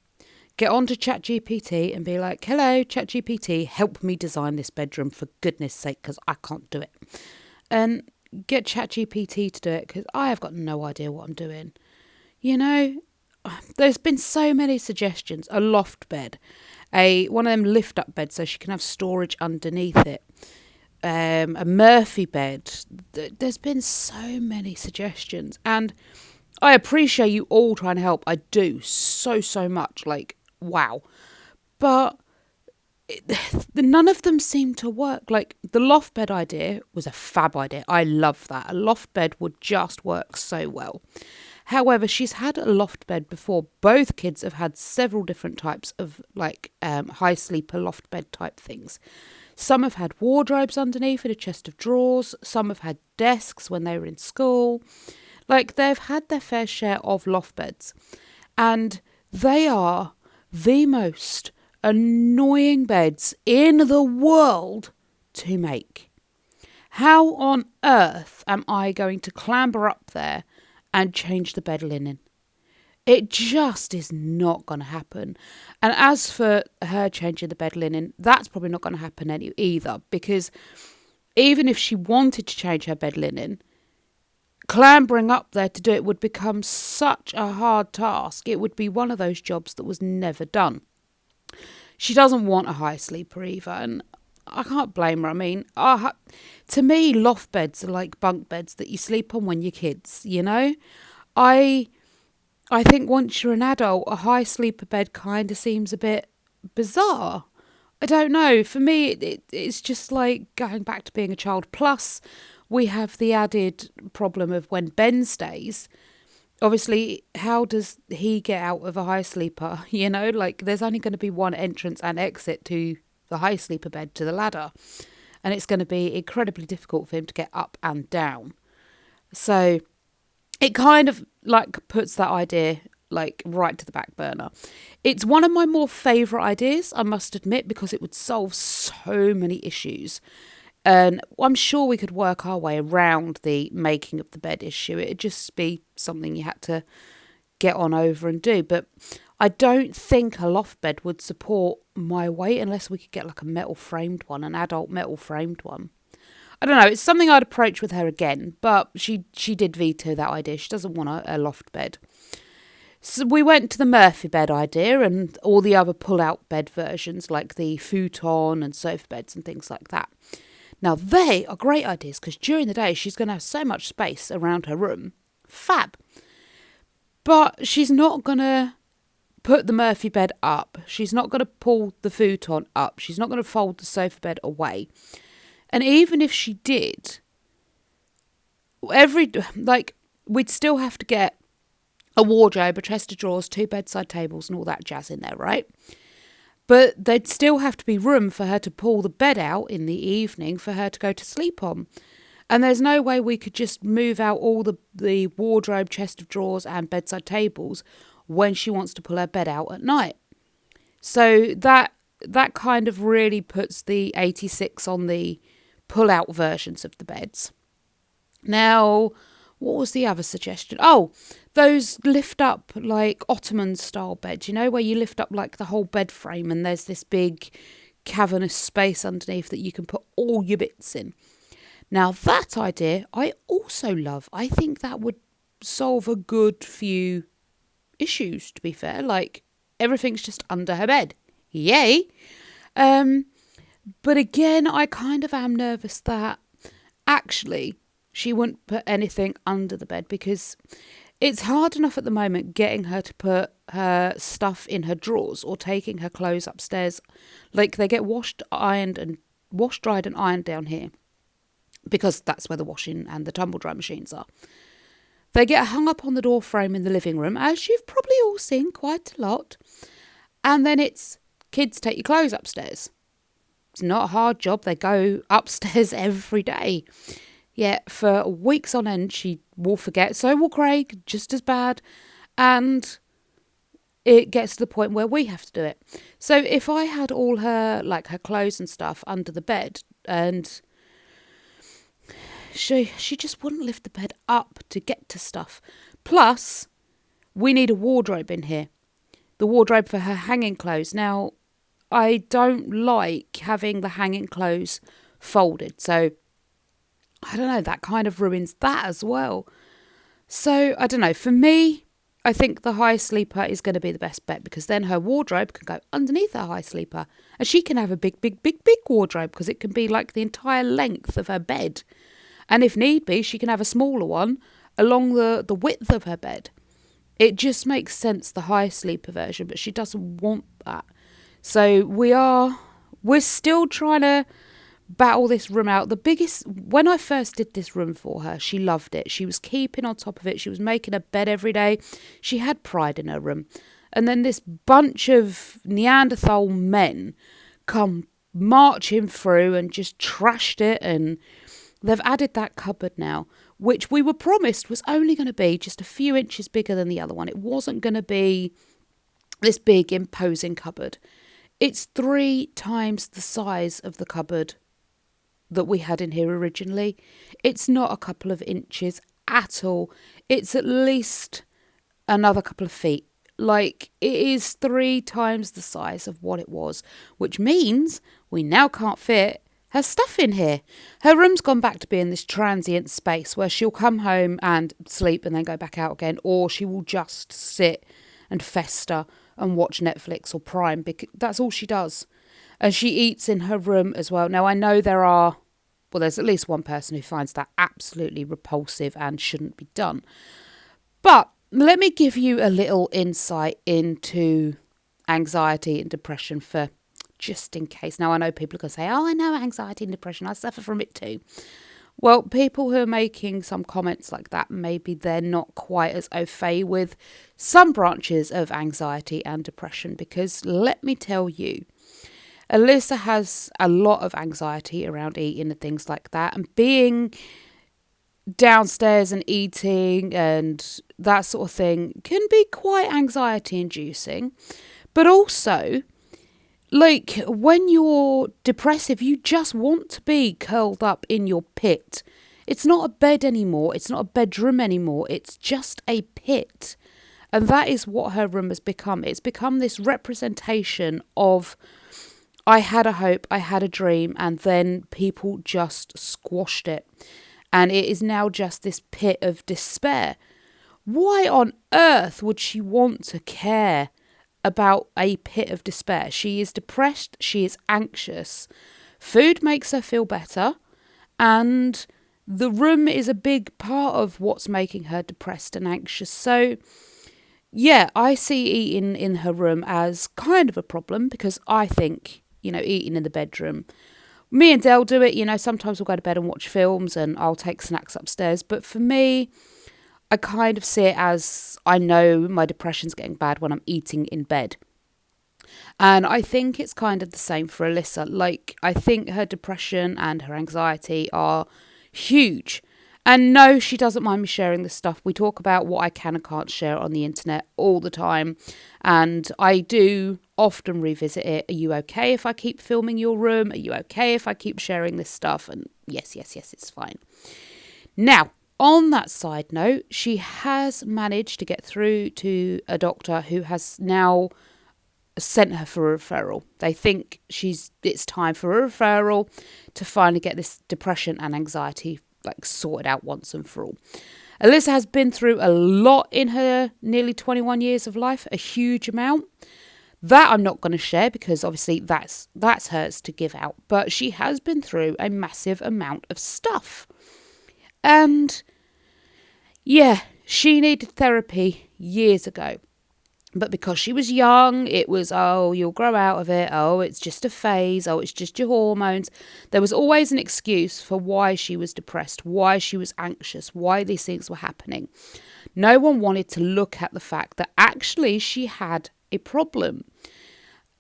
get onto ChatGPT and be like, hello, ChatGPT, help me design this bedroom for goodness sake, because I can't do it. And get ChatGPT to do it, because I have got no idea what I'm doing. You know, there's been so many suggestions. A loft bed, one of them lift-up beds so she can have storage underneath it. A Murphy bed. There's been so many suggestions, and I appreciate you all trying to help. I do so much. Like, wow. But none of them seem to work. Like, the loft bed idea was a fab idea. I love that. A loft bed would just work so well. However, she's had a loft bed before. Both kids have had several different types of like high sleeper loft bed type things. Some have had wardrobes underneath and a chest of drawers. Some have had desks when they were in school. Like, they've had their fair share of loft beds, and they are the most annoying beds in the world to make. How on earth am I going to clamber up there and change the bed linen? It just is not going to happen. And as for her changing the bed linen, that's probably not going to happen either, because even if she wanted to change her bed linen, clambering up there to do it would become such a hard task. It would be one of those jobs that was never done. She doesn't want a high sleeper either, and I can't blame her. I mean, to me, loft beds are like bunk beds that you sleep on when you're kids, you know? I think once you're an adult, a high sleeper bed kind of seems a bit bizarre. I don't know. For me, it's just like going back to being a child. Plus, we have the added problem of when Ben stays. Obviously, how does he get out of a high sleeper? You know, like there's only going to be one entrance and exit to the high sleeper bed, to the ladder. And it's going to be incredibly difficult for him to get up and down. So it kind of like puts that idea like right to the back burner. It's one of my more favourite ideas, I must admit, because it would solve so many issues. And I'm sure we could work our way around the making of the bed issue. It'd just be something you had to get on over and do. But I don't think a loft bed would support my weight unless we could get like a metal framed one, an adult metal framed one. I don't know, it's something I'd approach with her again, but she did veto that idea. She doesn't want a loft bed. So we went to the Murphy bed idea and all the other pull-out bed versions like the futon and sofa beds and things like that. Now, they are great ideas because during the day she's going to have so much space around her room. Fab. But she's not going to put the Murphy bed up. She's not going to pull the futon up. She's not going to fold the sofa bed away. And even if she did, we'd still have to get a wardrobe, a chest of drawers, 2 bedside tables and all that jazz in there, right? But there'd still have to be room for her to pull the bed out in the evening for her to go to sleep on. And there's no way we could just move out all the wardrobe, chest of drawers and bedside tables when she wants to pull her bed out at night. So that kind of really puts the 86 on the pull-out versions of the beds. Now, what was the other suggestion? Oh, those lift-up, like, Ottoman-style beds, you know, where you lift up, like, the whole bed frame and there's this big cavernous space underneath that you can put all your bits in. Now, that idea I also love. I think that would solve a good few issues, to be fair. Like, everything's just under her bed. Yay! But again, I kind of am nervous that actually she wouldn't put anything under the bed because it's hard enough at the moment getting her to put her stuff in her drawers or taking her clothes upstairs. Like, they get washed, dried and ironed down here because that's where the washing and the tumble dry machines are. They get hung up on the door frame in the living room, as you've probably all seen quite a lot. And then it's kids take your clothes upstairs. It's not a hard job. They go upstairs every day. Yet for weeks on end, she will forget. So will Craig, just as bad. And it gets to the point where we have to do it. So if I had all her, like her clothes and stuff under the bed, and she just wouldn't lift the bed up to get to stuff. Plus, we need a wardrobe in here. The wardrobe for her hanging clothes. Now, I don't like having the hanging clothes folded. So, I don't know, that kind of ruins that as well. So, I don't know. For me, I think the high sleeper is going to be the best bet because then her wardrobe can go underneath her high sleeper. And she can have a big wardrobe because it can be like the entire length of her bed. And if need be, she can have a smaller one along the width of her bed. It just makes sense, the high sleeper version, but she doesn't want that. So we're still trying to battle this room out. When I first did this room for her, she loved it. She was keeping on top of it. She was making her bed every day. She had pride in her room. And then this bunch of Neanderthal men come marching through and just trashed it and they've added that cupboard now, which we were promised was only going to be just a few inches bigger than the other one. It wasn't going to be this big, imposing cupboard. It's 3 times the size of the cupboard that we had in here originally. It's not a couple of inches at all. It's at least another couple of feet. Like, it is 3 times the size of what it was, which means we now can't fit her stuff in here. Her room's gone back to being this transient space where she'll come home and sleep and then go back out again, or she will just sit and fester and watch Netflix or Prime, because that's all she does. And she eats in her room as well. Now, I know there's at least one person who finds that absolutely repulsive and shouldn't be done. But let me give you a little insight into anxiety and depression, for just in case. Now, I know people are going to say, oh, I know anxiety and depression, I suffer from it too. Well, people who are making some comments like that, maybe they're not quite as au fait with some branches of anxiety and depression, because let me tell you, Alyssa has a lot of anxiety around eating and things like that, and being downstairs and eating and that sort of thing can be quite anxiety inducing. But also, like, when you're depressive, you just want to be curled up in your pit. It's not a bed anymore. It's not a bedroom anymore. It's just a pit. And that is what her room has become. It's become this representation of, I had a hope, I had a dream, and then people just squashed it. And it is now just this pit of despair. Why on earth would she want to care about a pit of despair? She is depressed, she is anxious. Food makes her feel better, and the room is a big part of what's making her depressed and anxious. So yeah, I see eating in her room as kind of a problem, because I think, eating in the bedroom, me and Dell do it, sometimes we'll go to bed and watch films and I'll take snacks upstairs. But for me, I kind of see it as, I know my depression's getting bad when I'm eating in bed. And I think it's kind of the same for Alyssa. Like, I think her depression and her anxiety are huge. And no, she doesn't mind me sharing this stuff. We talk about what I can and can't share on the internet all the time. And I do often revisit it. Are you okay if I keep filming your room? Are you okay if I keep sharing this stuff? And yes, it's fine. Now, on that side note, she has managed to get through to a doctor who has now sent her for a referral. They think it's time for a referral to finally get this depression and anxiety sorted out once and for all. Alyssa has been through a lot in her nearly 21 years of life, a huge amount. That I'm not going to share, because obviously that's hers to give out. But she has been through a massive amount of stuff. And yeah, she needed therapy years ago. But because she was young, it was, oh, you'll grow out of it. Oh, it's just a phase. Oh, it's just your hormones. There was always an excuse for why she was depressed, why she was anxious, why these things were happening. No one wanted to look at the fact that actually she had a problem.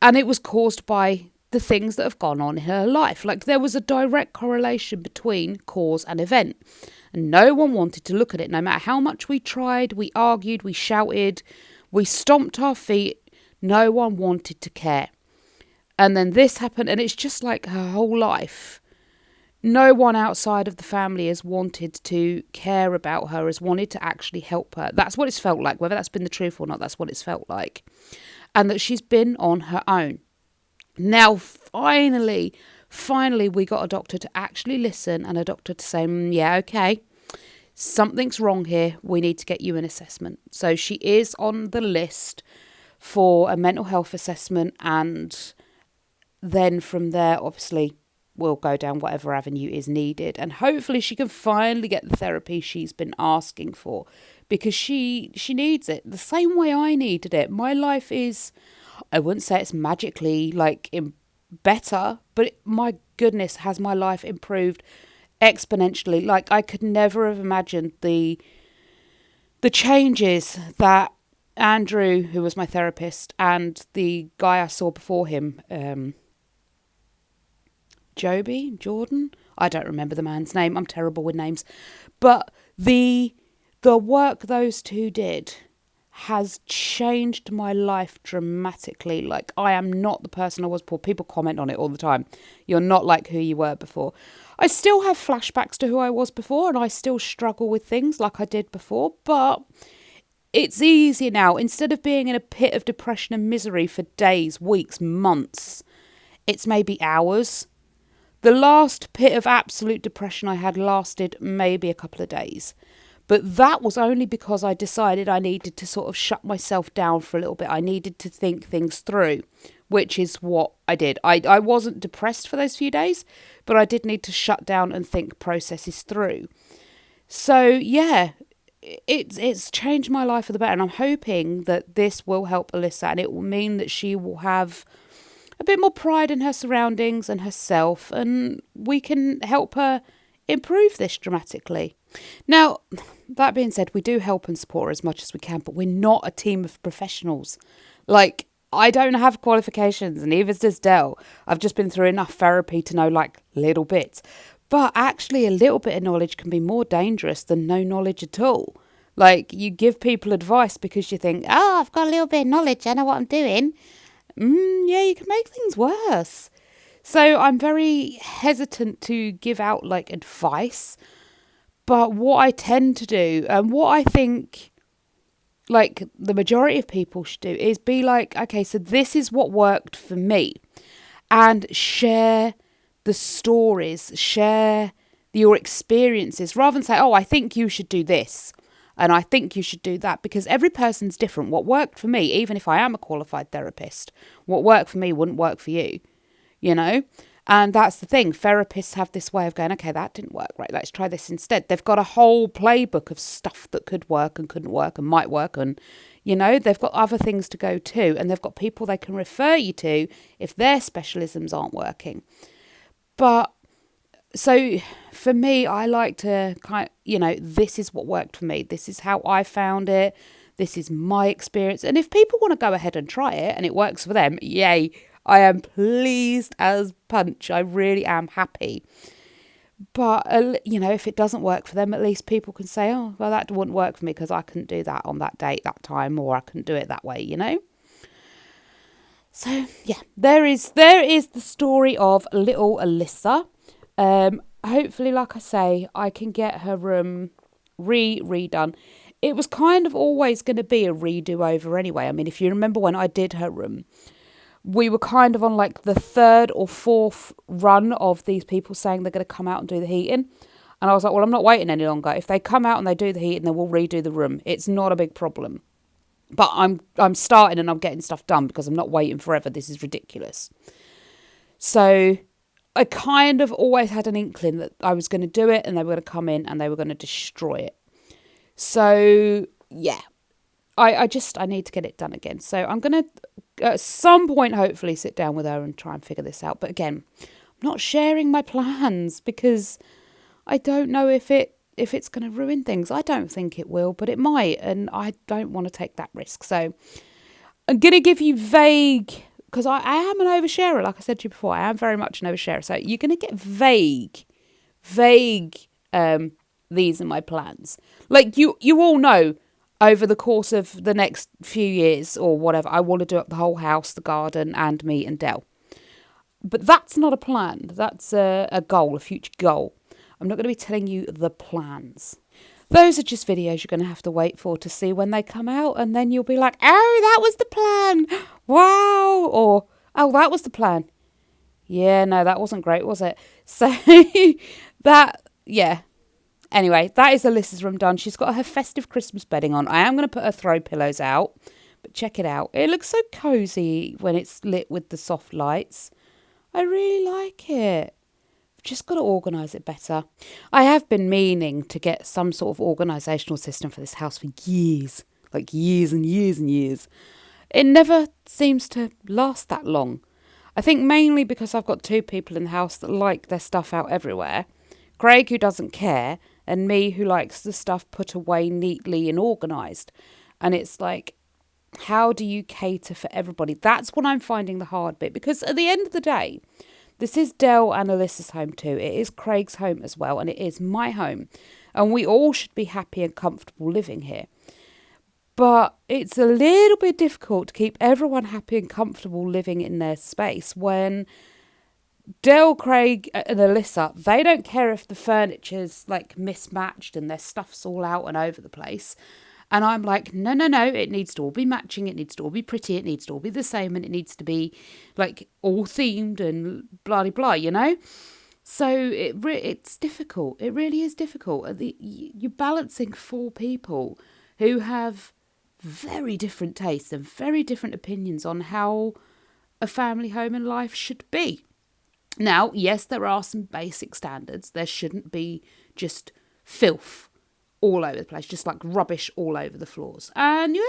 And it was caused by the things that have gone on in her life. Like, there was a direct correlation between cause and event. And no one wanted to look at it. No matter how much we tried, we argued, we shouted, we stomped our feet, no one wanted to care. And then this happened, and it's just like her whole life. No one outside of the family has wanted to care about her, has wanted to actually help her. That's what it's felt like. Whether that's been the truth or not, that's what it's felt like. And that she's been on her own. Now, finally, we got a doctor to actually listen, and a doctor to say, yeah, okay, something's wrong here. We need to get you an assessment. So she is on the list for a mental health assessment, and then from there, obviously, we'll go down whatever avenue is needed. And hopefully she can finally get the therapy she's been asking for, because she needs it the same way I needed it. My life is, I wouldn't say it's magically better, but my goodness, has my life improved exponentially. Like, I could never have imagined the changes that Andrew, who was my therapist, and the guy I saw before him, Jordan. I don't remember the man's name. I'm terrible with names. But the work those two did has changed my life dramatically. Like, I am not the person I was before. People comment on it all the time. You're not like who you were before. I still have flashbacks to who I was before, and I still struggle with things like I did before, but it's easier now. Instead of being in a pit of depression and misery for days, weeks, months, it's maybe hours. The last pit of absolute depression I had lasted maybe a couple of days. But that was only because I decided I needed to sort of shut myself down for a little bit. I needed to think things through, which is what I did. I wasn't depressed for those few days, but I did need to shut down and think processes through. So, yeah, it's changed my life for the better. And I'm hoping that this will help Alyssa, and it will mean that she will have a bit more pride in her surroundings and herself, and we can help her improve this dramatically. Now, that being said, we do help and support her as much as we can, but we're not a team of professionals. Like, I don't have qualifications, and neither does Del. I've just been through enough therapy to know, like, little bits. But actually, a little bit of knowledge can be more dangerous than no knowledge at all. Like, you give people advice because you think, oh, I've got a little bit of knowledge, I know what I'm doing. Yeah, you can make things worse. So I'm very hesitant to give out, like, advice. But what I tend to do, and what I think, like, the majority of people should do, is be like, okay, so this is what worked for me. And share the stories, share your experiences, rather than say, oh, I think you should do this, and I think you should do that, because every person's different. What worked for me, even if I am a qualified therapist, what worked for me wouldn't work for you, you know? And that's the thing. Therapists have this way of going, okay, that didn't work, right, let's try this instead. They've got a whole playbook of stuff that could work and couldn't work and might work, and, you know, they've got other things to go to, and they've got people they can refer you to if their specialisms aren't working. But so for me, I like to this is what worked for me. This is how I found it. This is my experience. And if people want to go ahead and try it and it works for them, yay, I am pleased as punch. I really am happy. But, if it doesn't work for them, at least people can say, oh, well, that wouldn't work for me because I couldn't do that on that date, that time, or I couldn't do it that way, So, yeah, there is the story of little Alyssa. Hopefully, like I say, I can get her room redone. It was kind of always going to be a redo over anyway. I mean, if you remember when I did her room, we were kind of on like the third or fourth run of these people saying they're going to come out and do the heating. And I was like, well, I'm not waiting any longer. If they come out and they do the heating, then we'll redo the room. It's not a big problem. But I'm starting and I'm getting stuff done because I'm not waiting forever. This is ridiculous. So I kind of always had an inkling that I was going to do it and they were going to come in and they were going to destroy it. So, yeah, I need to get it done again. So I'm going to, at some point, hopefully sit down with her and try and figure this out. But again, I'm not sharing my plans because I don't know if it's going to ruin things. I don't think it will, but it might. And I don't want to take that risk. So I'm going to give you vague, because I am an oversharer, like I said to you before. I am very much an oversharer. So you're going to get vague, these are my plans. Like you all know, over the course of the next few years or whatever, I want to do up the whole house, the garden, and me and Del. But that's not a plan. That's a goal, a future goal. I'm not going to be telling you the plans. Those are just videos you're going to have to wait for to see when they come out, and then you'll be like, oh, that was the plan. Wow. Or, oh, that was the plan. Yeah, no, that wasn't great, was it? So yeah. Anyway, that is Alyssa's room done. She's got her festive Christmas bedding on. I am going to put her throw pillows out, but check it out. It looks so cosy when it's lit with the soft lights. I really like it. I've just got to organise it better. I have been meaning to get some sort of organisational system for this house for years. Like years and years and years. It never seems to last that long. I think mainly because I've got two people in the house that like their stuff out everywhere. Craig, who doesn't care, and me, who likes the stuff put away neatly and organised. And it's like, how do you cater for everybody? That's what I'm finding the hard bit. Because at the end of the day, This is Dell and Alyssa's home too. It is Craig's home as well, and it is my home. And we all should be happy and comfortable living here. But it's a little bit difficult to keep everyone happy and comfortable living in their space when Dell, Craig and Alyssa, they don't care if the furniture's like mismatched and their stuff's all out and over the place. And I'm like, no, it needs to all be matching, it needs to all be pretty, it needs to all be the same, and it needs to be like all themed and blah, blah, blah, you know? So it's difficult. It really is difficult. You're balancing 4 people who have very different tastes and very different opinions on how a family home and life should be. Now, yes, there are some basic standards. There shouldn't be just filth all over the place, just like rubbish all over the floors. And yeah,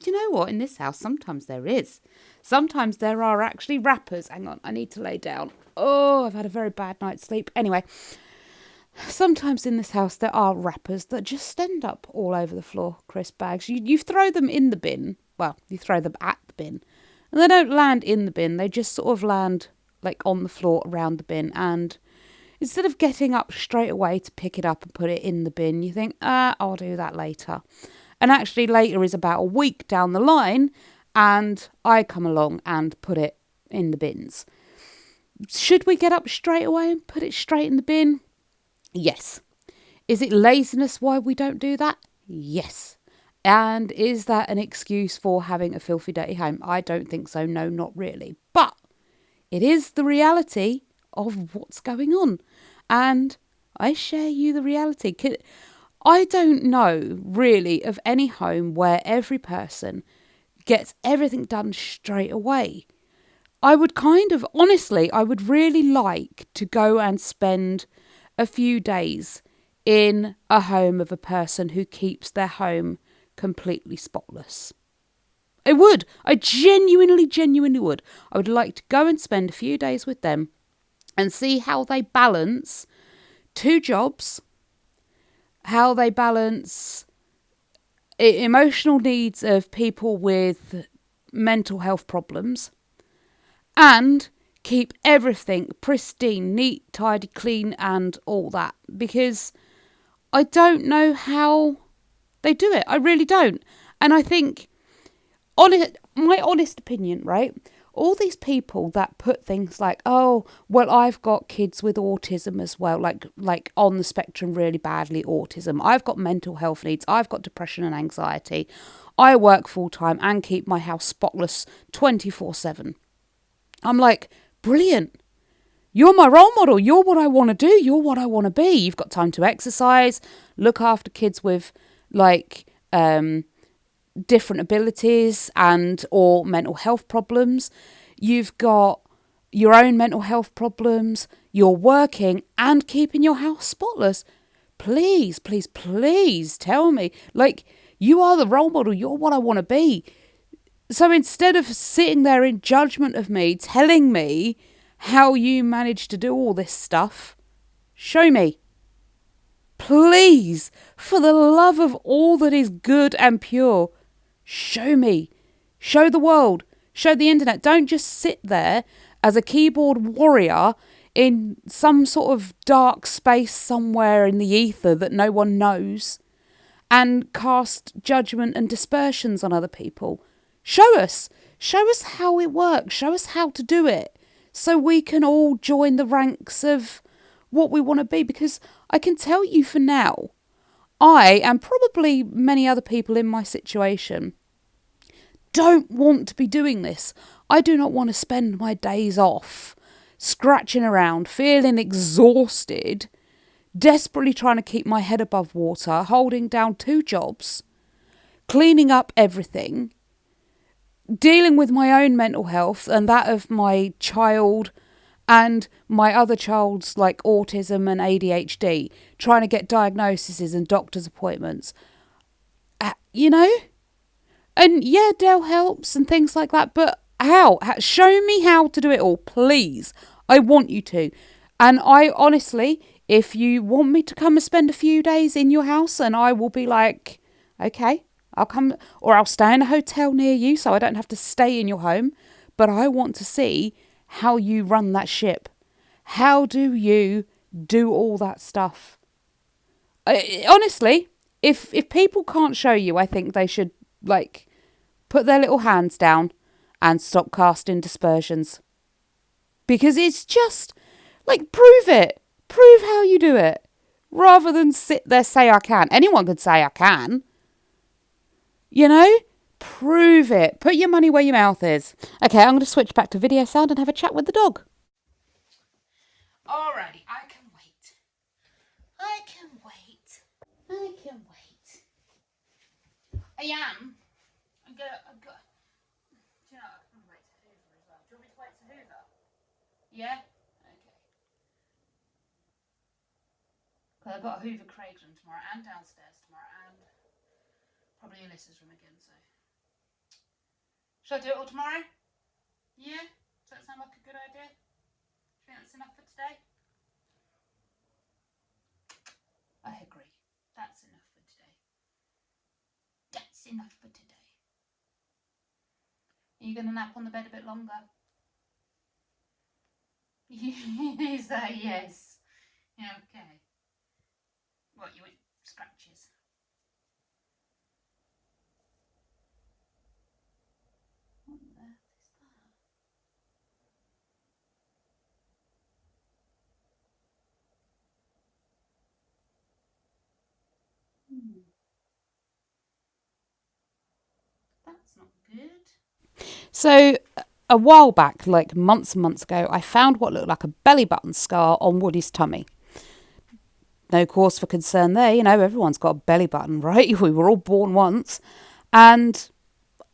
you know what? In this house, sometimes there is. Sometimes there are actually wrappers. Hang on, I need to lay down. Oh, I've had a very bad night's sleep. Anyway, sometimes in this house there are wrappers that just end up all over the floor, crisp bags. You throw them in the bin. Well, you throw them at the bin. And they don't land in the bin. They just sort of land like on the floor around the bin. And instead of getting up straight away to pick it up and put it in the bin, you think, I'll do that later. And actually later is about a week down the line and I come along and put it in the bins. Should we get up straight away and put it straight in the bin? Yes. Is it laziness why we don't do that? Yes. And is that an excuse for having a filthy, dirty home? I don't think so. No, not really. But it is the reality of what's going on. And I share you the reality. I don't know really of any home where every person gets everything done straight away. I would honestly, I would really like to go and spend a few days in a home of a person who keeps their home completely spotless. I would. I genuinely would. I would like to go and spend a few days with them and see how they balance 2 jobs, how they balance emotional needs of people with mental health problems, and keep everything pristine, neat, tidy, clean, and all that. Because I don't know how they do it. I really don't. And I think, my honest opinion, right? All these people that put things like, oh, well, I've got kids with autism as well, like on the spectrum really badly autism. I've got mental health needs. I've got depression and anxiety. I work full time and keep my house spotless 24/7. I'm like, brilliant. You're my role model. You're what I want to do. You're what I want to be. You've got time to exercise, look after kids with different abilities and or mental health problems. You've got your own mental health problems. You're working and keeping your house spotless. Please tell me. Like, you are the role model. You're what I want to be. So instead of sitting there in judgment of me, telling me how you managed to do all this stuff, show me. Please, for the love of all that is good and pure, show me. Show the world. Show the internet. Don't just sit there as a keyboard warrior in some sort of dark space somewhere in the ether that no one knows and cast judgment and dispersions on other people. Show us how it works. Show us how to do it so we can all join the ranks of what we want to be. Because I can tell you for now, I, and probably many other people in my situation, don't want to be doing this. I do not want to spend my days off scratching around, feeling exhausted, desperately trying to keep my head above water, holding down 2 jobs, cleaning up everything, dealing with my own mental health and that of my child and my other child's like autism and ADHD, trying to get diagnoses and doctor's appointments. You know? And yeah, Dell helps and things like that, but how? Show me how to do it all, please. I want you to. And I honestly, if you want me to come and spend a few days in your house, and I will be like, okay, I'll come, or I'll stay in a hotel near you so I don't have to stay in your home. But I want to see how you run that ship, How do you do all that stuff? Honestly, if people can't show you, I think they should like put their little hands down and stop casting dispersions. Because it's just like, prove it. Prove how you do it. Rather than sit there say I can. Anyone could say I can. You know? Prove it. Put your money where your mouth is. Okay, I'm going to switch back to video sound and have a chat with the dog. Alrighty, I can wait. I can wait. I can wait. I am. I'm gonna. Do you know, I can wait to Hoover as well. Do you want me to wait to Hoover? Yeah? Okay. Because I've got Hoover Craigland tomorrow and downstairs tomorrow and probably Alyssa's room again, so. Shall I do it all tomorrow? Yeah? Does that sound like a good idea? Do you think that's enough for today? I agree. That's enough for today. That's enough for today. Are you going to nap on the bed a bit longer? Is that yes? Yeah, okay. What, you want scratches? What on earth is that? That's not good. So a while back, like months and months ago, I found what looked like a belly button scar on Woody's tummy. No cause for concern there. You know, everyone's got a belly button, right? We were all born once. And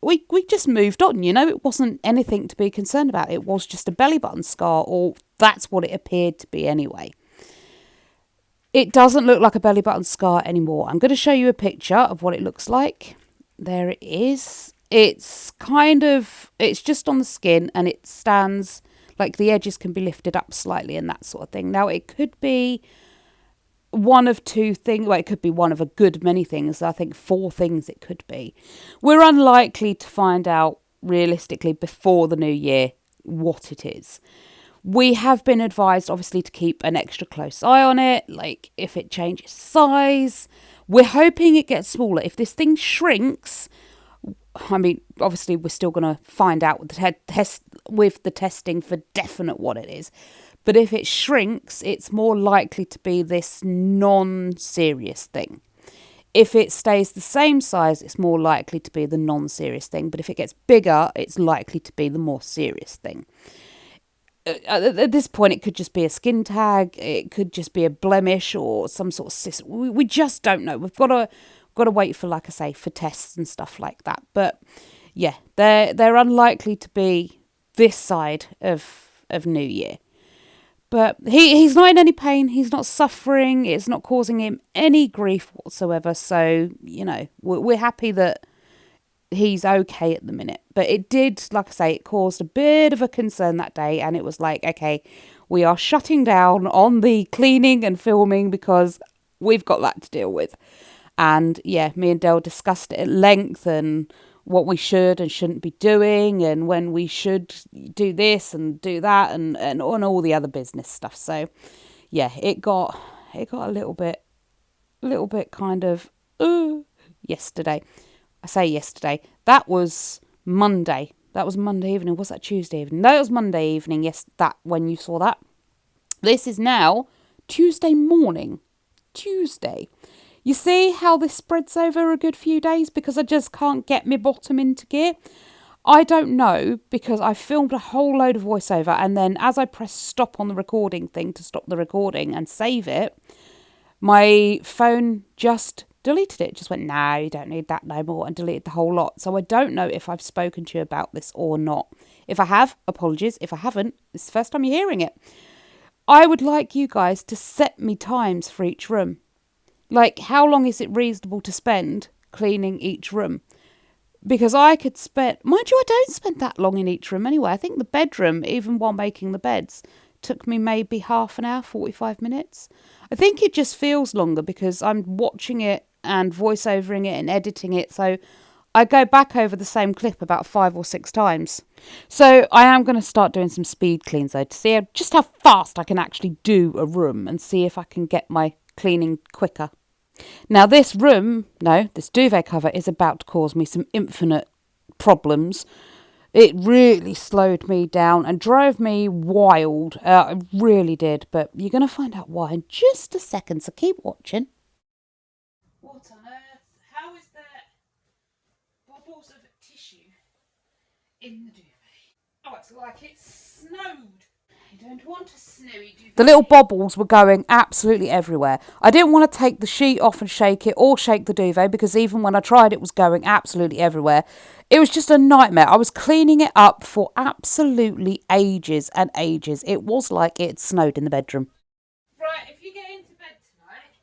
we just moved on, you know. It wasn't anything to be concerned about. It was just a belly button scar, or that's what it appeared to be anyway. It doesn't look like a belly button scar anymore. I'm going to show you a picture of what it looks like. There it is. It's just on the skin, and it stands, like the edges can be lifted up slightly and that sort of thing. Now, it could be one of two things. Well, it could be one of a good many things. I think 4 things it could be. We're unlikely to find out realistically before the new year what it is. We have been advised, obviously, to keep an extra close eye on it, like if it changes size. We're hoping it gets smaller. If this thing shrinks, I mean, obviously, we're still going to find out with the testing for definite what it is. But if it shrinks, it's more likely to be this non-serious thing. If it stays the same size, it's more likely to be the non-serious thing. But if it gets bigger, it's likely to be the more serious thing. At this point, it could just be a skin tag. It could just be a blemish or some sort of cyst. We just don't know. We've got to wait for, like I say, for tests and stuff like that. But yeah, they're unlikely to be this side of New Year. But he's not in any pain. He's not suffering. It's not causing him any grief whatsoever. So, you know, we're happy that he's okay at the minute. But it did, like I say, it caused a bit of a concern that day. And it was like, okay, we are shutting down on the cleaning and filming because we've got that to deal with. And yeah, me and Del discussed it at length and what we should and shouldn't be doing and when we should do this and do that and on all the other business stuff. So yeah, it got a little bit kind of yesterday. I say yesterday. That was Monday. That was Monday evening. Was that Tuesday evening? No, it was Monday evening. Yes, that when you saw that. This is now Tuesday morning. Tuesday. You see how this spreads over a good few days because I just can't get my bottom into gear? I don't know because I filmed a whole load of voiceover and then as I press stop on the recording thing to stop the recording and save it, my phone just deleted it. Just went, no, you don't need that no more, and deleted the whole lot. So I don't know if I've spoken to you about this or not. If I have, apologies. If I haven't, it's the first time you're hearing it. I would like you guys to set me times for each room. Like, how long is it reasonable to spend cleaning each room? Because I could spend... Mind you, I don't spend that long in each room anyway. I think the bedroom, even while making the beds, took me maybe half an hour, 45 minutes. I think it just feels longer because I'm watching it and voiceovering it and editing it. So I go back over the same clip about 5 or 6 times. So I am going to start doing some speed cleans though, to see just how fast I can actually do a room and see if I can get my cleaning quicker. Now this duvet cover is about to cause me some infinite problems. It really slowed me down and drove me wild. It really did, but you're going to find out why in just a second, so keep watching. What on earth? How is there bubbles of tissue in the duvet? Oh, it's like it snowed. You don't want a snowy duvet. The little bobbles were going absolutely everywhere. I didn't want to take the sheet off and shake it or shake the duvet because even when I tried it was going absolutely everywhere. It was just a nightmare. I was cleaning it up for absolutely ages and ages. It was like it snowed in the bedroom. Right, if you get into bed tonight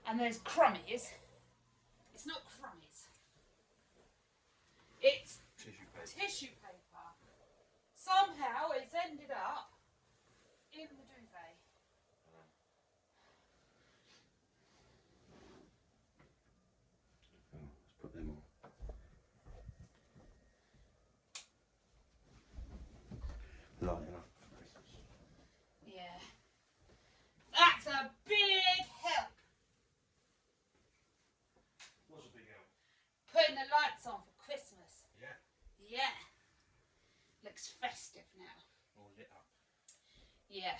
and there's crummies, it's not crummies. It's tissue paper. Somehow it's ended up in the duvet. Let's put them on. Light enough for Christmas. Yeah. That's a big help. What's a big help? Putting the lights on for Christmas. Yeah. Yeah. Looks festive now. All lit up. Yeah.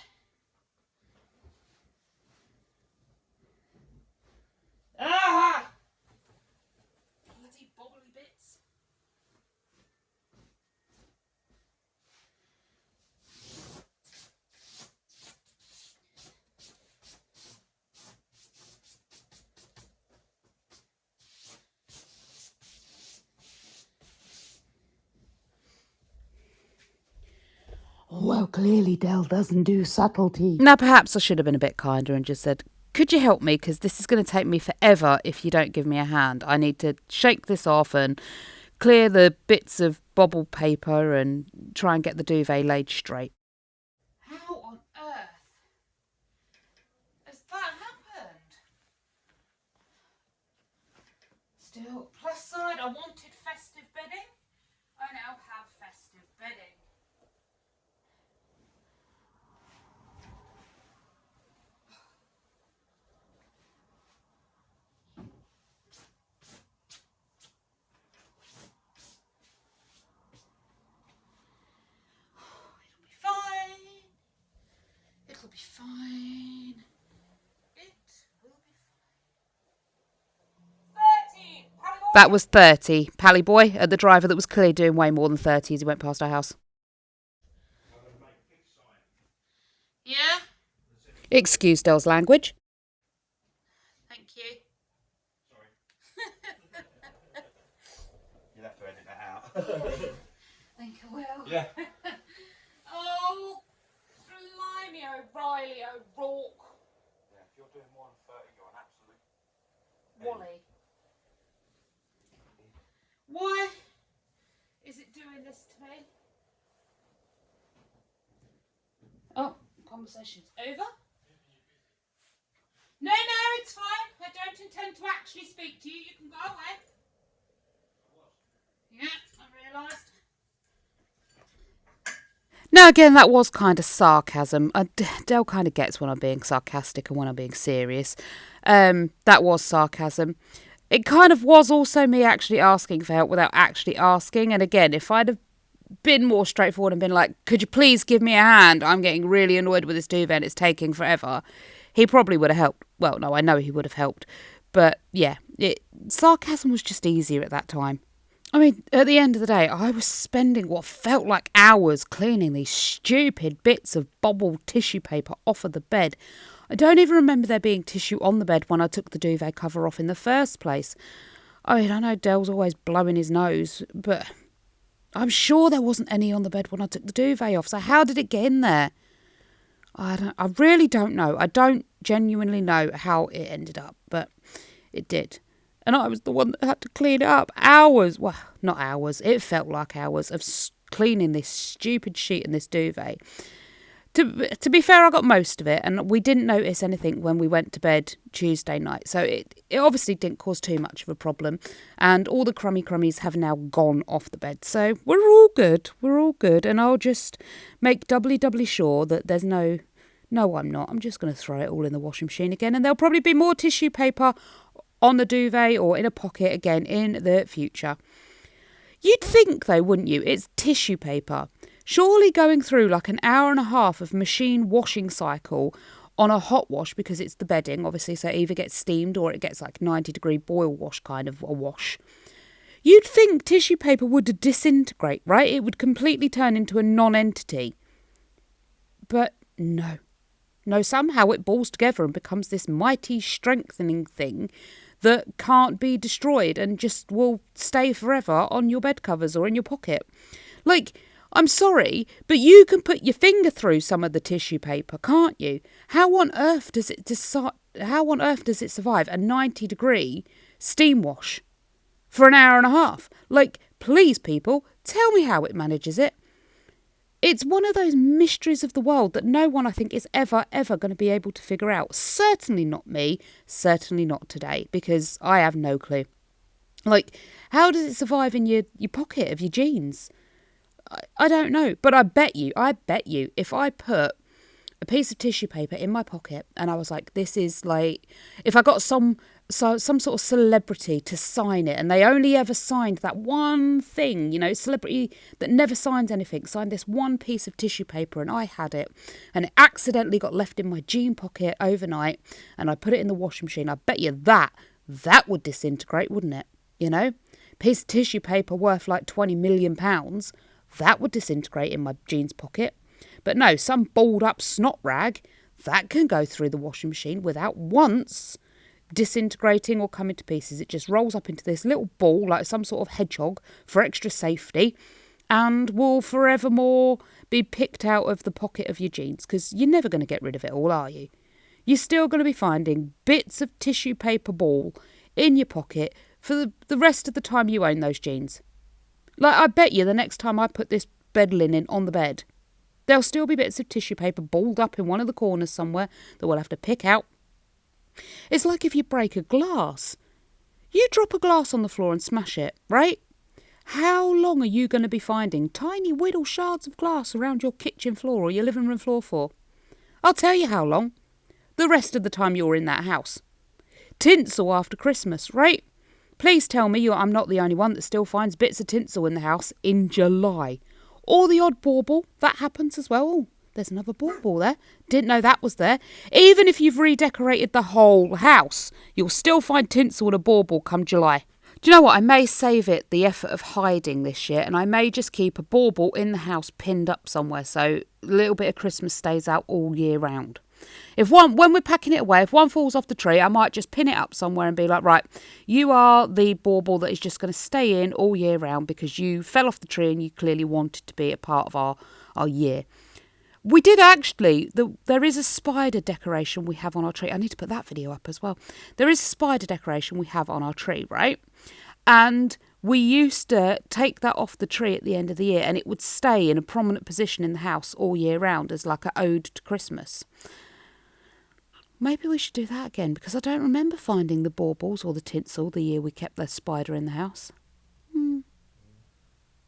Ah! Bloody bobbly bits. Well, clearly Dell doesn't do subtlety. Now, perhaps I should have been a bit kinder and just said, could you help me? Because this is going to take me forever if you don't give me a hand. I need to shake this off and clear the bits of bobble paper and try and get the duvet laid straight. How on earth has that happened? Still, plus side, I wanted festive bedding. I now have festive bedding. It'll be fine. It will be fine. 30! Pally boy! That was 30. Pally boy at the driver that was clearly doing way more than 30 as he went past our house. Yeah? Excuse Dell's language. Thank you. Sorry. You'll have to edit that out. Think I will. Yeah. Oh, blimey, O'Reilly, O'Rourke. Yeah, if you're doing more than 30, you're an absolute... Wally. Why is it doing this to me? Oh, conversation's over. No, it's fine. I don't intend to actually speak to you. You can go away. Yeah, I realised. Now, again, that was kind of sarcasm. Dell kind of gets when I'm being sarcastic and when I'm being serious. That was sarcasm. It kind of was also me actually asking for help without actually asking. And again, if I'd have been more straightforward and been like, could you please give me a hand? I'm getting really annoyed with this duvet and it's taking forever. He probably would have helped. Well, no, I know he would have helped. But yeah, sarcasm was just easier at that time. I mean, at the end of the day, I was spending what felt like hours cleaning these stupid bits of bobbled tissue paper off of the bed. I don't even remember there being tissue on the bed when I took the duvet cover off in the first place. I mean, I know Dell's always blowing his nose, but I'm sure there wasn't any on the bed when I took the duvet off. So how did it get in there? I really don't know. I don't genuinely know how it ended up, but it did. And I was the one that had to clean it up. Hours, well, not hours, it felt like hours of cleaning this stupid sheet and this duvet. To be fair, I got most of it, and we didn't notice anything when we went to bed Tuesday night. So it obviously didn't cause too much of a problem. And all the crummies have now gone off the bed. So we're all good. We're all good. And I'll just make doubly sure that there's no, I'm not. I'm just going to throw it all in the washing machine again. And there'll probably be more tissue paper on the duvet or in a pocket again in the future. You'd think, though, wouldn't you? It's tissue paper. Surely going through like an hour and a half of machine washing cycle on a hot wash, because it's the bedding, obviously, so it either gets steamed or it gets like 90-degree boil wash kind of a wash. You'd think tissue paper would disintegrate, right? It would completely turn into a non-entity. But no. No, somehow it balls together and becomes this mighty strengthening thing that can't be destroyed and just will stay forever on your bed covers or in your pocket. Like, I'm sorry, but you can put your finger through some of the tissue paper, can't you? How on earth does it survive a 90-degree steam wash for an hour and a half? Like, please, people, tell me how it manages it. It's one of those mysteries of the world that no one, I think, is ever going to be able to figure out. Certainly not me. Certainly not today, because I have no clue. Like, how does it survive in your pocket of your jeans? I don't know. But I bet you, if I put a piece of tissue paper in my pocket and I was like, this is like, if I got some sort of celebrity to sign it, and they only ever signed that one thing, celebrity that never signs anything, signed this one piece of tissue paper, and I had it, and it accidentally got left in my jean pocket overnight, and I put it in the washing machine, I bet you that would disintegrate, wouldn't it? Piece of tissue paper worth like £20 million, that would disintegrate in my jeans pocket. But no, some balled up snot rag, that can go through the washing machine without once disintegrating or coming to pieces. It just rolls up into this little ball like some sort of hedgehog for extra safety, and will forevermore be picked out of the pocket of your jeans, because you're never going to get rid of it all, are you? You're still going to be finding bits of tissue paper ball in your pocket for the rest of the time you own those jeans. Like, I bet you the next time I put this bed linen on the bed, there'll still be bits of tissue paper balled up in one of the corners somewhere that we'll have to pick out. It's like if you break a glass. You drop a glass on the floor and smash it, right? How long are you going to be finding tiny whittle shards of glass around your kitchen floor or your living room floor for? I'll tell you how long. The rest of the time you're in that house. Tinsel after Christmas, right? Please tell me I'm not the only one that still finds bits of tinsel in the house in July. Or the odd bauble, that happens as well. Oh, there's another bauble there. Didn't know that was there. Even if you've redecorated the whole house, you'll still find tinsel and a bauble come July. Do you know what? I may save it the effort of hiding this year, and I may just keep a bauble in the house pinned up somewhere so a little bit of Christmas stays out all year round. When we're packing it away, if one falls off the tree, I might just pin it up somewhere and be like, right, you are the bauble that is just going to stay in all year round because you fell off the tree and you clearly wanted to be a part of our year. We did actually, there is a spider decoration we have on our tree. I need to put that video up as well. There is a spider decoration we have on our tree, right? And we used to take that off the tree at the end of the year, and it would stay in a prominent position in the house all year round as like an ode to Christmas. Maybe we should do that again, because I don't remember finding the baubles or the tinsel the year we kept the spider in the house.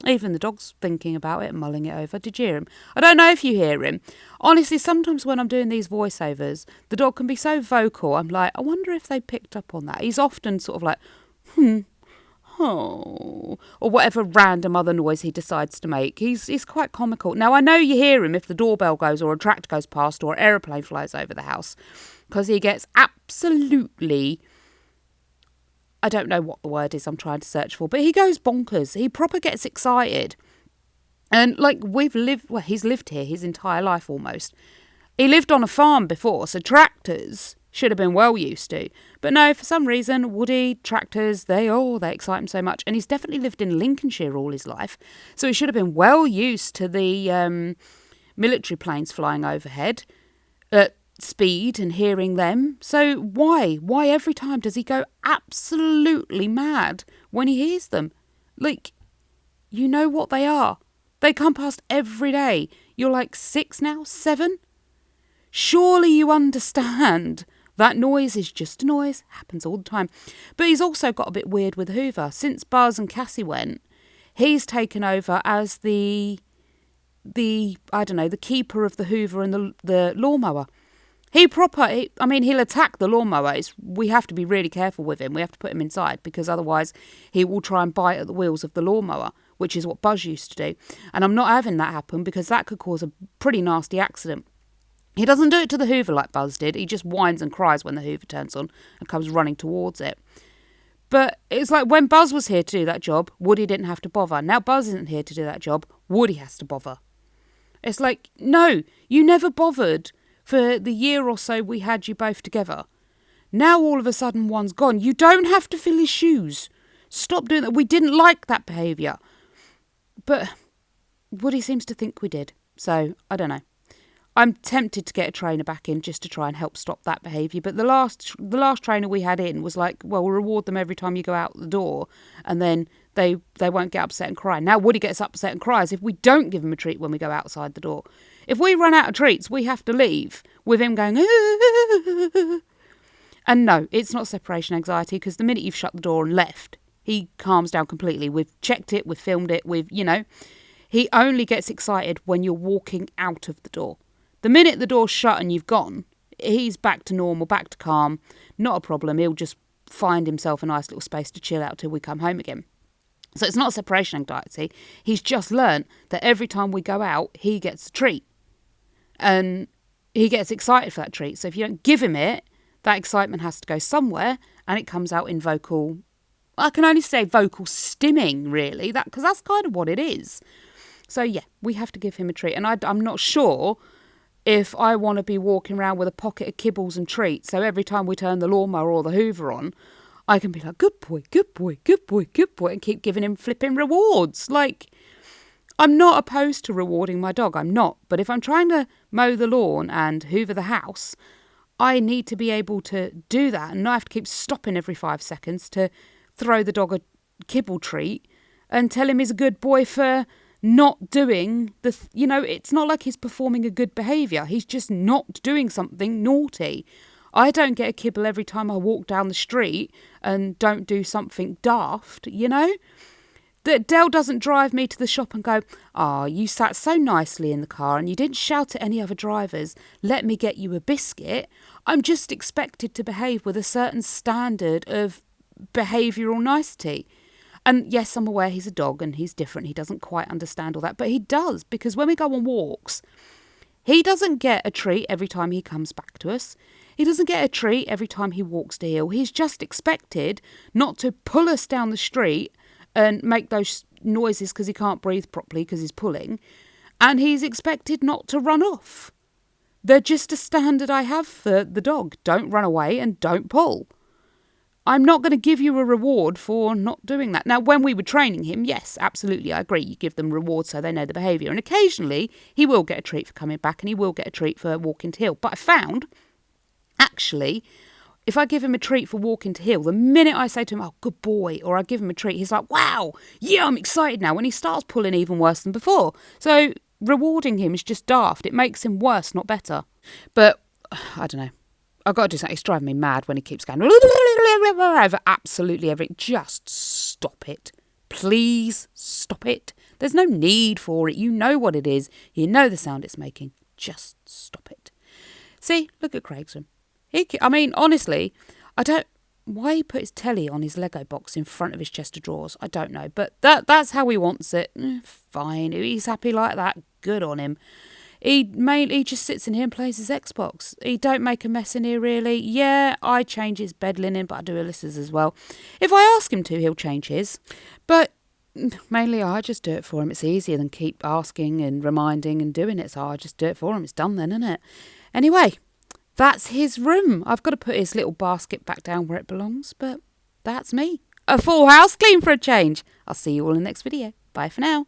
Even the dog's thinking about it and mulling it over. Did you hear him? I don't know if you hear him. Honestly, sometimes when I'm doing these voiceovers, the dog can be so vocal. I'm like, I wonder if they picked up on that. He's often sort of like, oh, or whatever random other noise he decides to make. He's quite comical. Now, I know you hear him if the doorbell goes or a tractor goes past or an aeroplane flies over the house, because he gets absolutely, I don't know what the word is I'm trying to search for, but he goes bonkers. He proper gets excited. And like he's lived here his entire life almost. He lived on a farm before, so tractors should have been well used to. But no, for some reason, Woody, tractors, they excite him so much. And he's definitely lived in Lincolnshire all his life. So he should have been well used to the military planes flying overhead at speed and hearing them. So why every time does he go absolutely mad when he hears them? Like, you know what they are. They come past every day. You're like 6 now? 7? Surely you understand that noise is just a noise. Happens all the time. But he's also got a bit weird with Hoover. Since Buzz and Cassie went, he's taken over as the keeper of the Hoover and the lawnmower. He'll attack the lawnmower. We have to be really careful with him. We have to put him inside because otherwise he will try and bite at the wheels of the lawnmower, which is what Buzz used to do. And I'm not having that happen because that could cause a pretty nasty accident. He doesn't do it to the Hoover like Buzz did. He just whines and cries when the Hoover turns on and comes running towards it. But it's like when Buzz was here to do that job, Woody didn't have to bother. Now Buzz isn't here to do that job, Woody has to bother. It's like, no, you never bothered for the year or so we had you both together. Now all of a sudden one's gone. You don't have to fill his shoes. Stop doing that. We didn't like that behaviour. But Woody seems to think we did. So, I don't know. I'm tempted to get a trainer back in just to try and help stop that behaviour. But the last trainer we had in was like, well, we'll reward them every time you go out the door, and then they won't get upset and cry. Now Woody gets upset and cries if we don't give him a treat when we go outside the door. If we run out of treats, we have to leave with him going, and no, it's not separation anxiety, because the minute you've shut the door and left, he calms down completely. We've checked it, we've filmed it, he only gets excited when you're walking out of the door. The minute the door's shut and you've gone, he's back to normal, back to calm. Not a problem. He'll just find himself a nice little space to chill out till we come home again. So it's not separation anxiety. He's just learnt that every time we go out, he gets a treat. And he gets excited for that treat. So if you don't give him it, that excitement has to go somewhere, and it comes out in vocal... I can only say vocal stimming, really, because that's kind of what it is. So yeah, we have to give him a treat. And I'm not sure if I want to be walking around with a pocket of kibbles and treats, so every time we turn the lawnmower or the Hoover on, I can be like, good boy, good boy, good boy, good boy, and keep giving him flipping rewards. Like, I'm not opposed to rewarding my dog, I'm not. But if I'm trying to mow the lawn and Hoover the house, I need to be able to do that and not have to keep stopping every 5 seconds to throw the dog a kibble treat and tell him he's a good boy for not doing it's not like he's performing a good behaviour. He's just not doing something naughty. I don't get a kibble every time I walk down the street and don't do something daft, That Dell doesn't drive me to the shop and go, you sat so nicely in the car and you didn't shout at any other drivers, let me get you a biscuit. I'm just expected to behave with a certain standard of behavioural nicety. And yes, I'm aware he's a dog and he's different. He doesn't quite understand all that. But he does, because when we go on walks, he doesn't get a treat every time he comes back to us. He doesn't get a treat every time he walks to heel. He's just expected not to pull us down the street and make those noises because he can't breathe properly because he's pulling. And he's expected not to run off. They're just a standard I have for the dog. Don't run away and don't pull. I'm not going to give you a reward for not doing that. Now, when we were training him, yes, absolutely, I agree. You give them rewards so they know the behaviour. And occasionally, he will get a treat for coming back and he will get a treat for walking to heel. But I found, actually, if I give him a treat for walking to heel, the minute I say to him, oh, good boy, or I give him a treat, he's like, wow, yeah, I'm excited now. And he starts pulling even worse than before. So rewarding him is just daft. It makes him worse, not better. But I don't know. I've got to do something. It's driving me mad when he keeps going over absolutely everything. Just stop it. Please stop it. There's no need for it. You know what it is. You know the sound it's making. Just stop it. See, look at Craig's room. Honestly, I don't... Why he put his telly on his Lego box in front of his chest of drawers, I don't know. But that's how he wants it. Fine. He's happy like that. Good on him. He just sits in here and plays his Xbox. He don't make a mess in here, really. Yeah, I change his bed linen, but I do Alyssa's as well. If I ask him to, he'll change his. But mainly I just do it for him. It's easier than keep asking and reminding and doing it. So I just do it for him. It's done then, isn't it? Anyway, that's his room. I've got to put his little basket back down where it belongs, but that's me. A full house clean for a change. I'll see you all in the next video. Bye for now.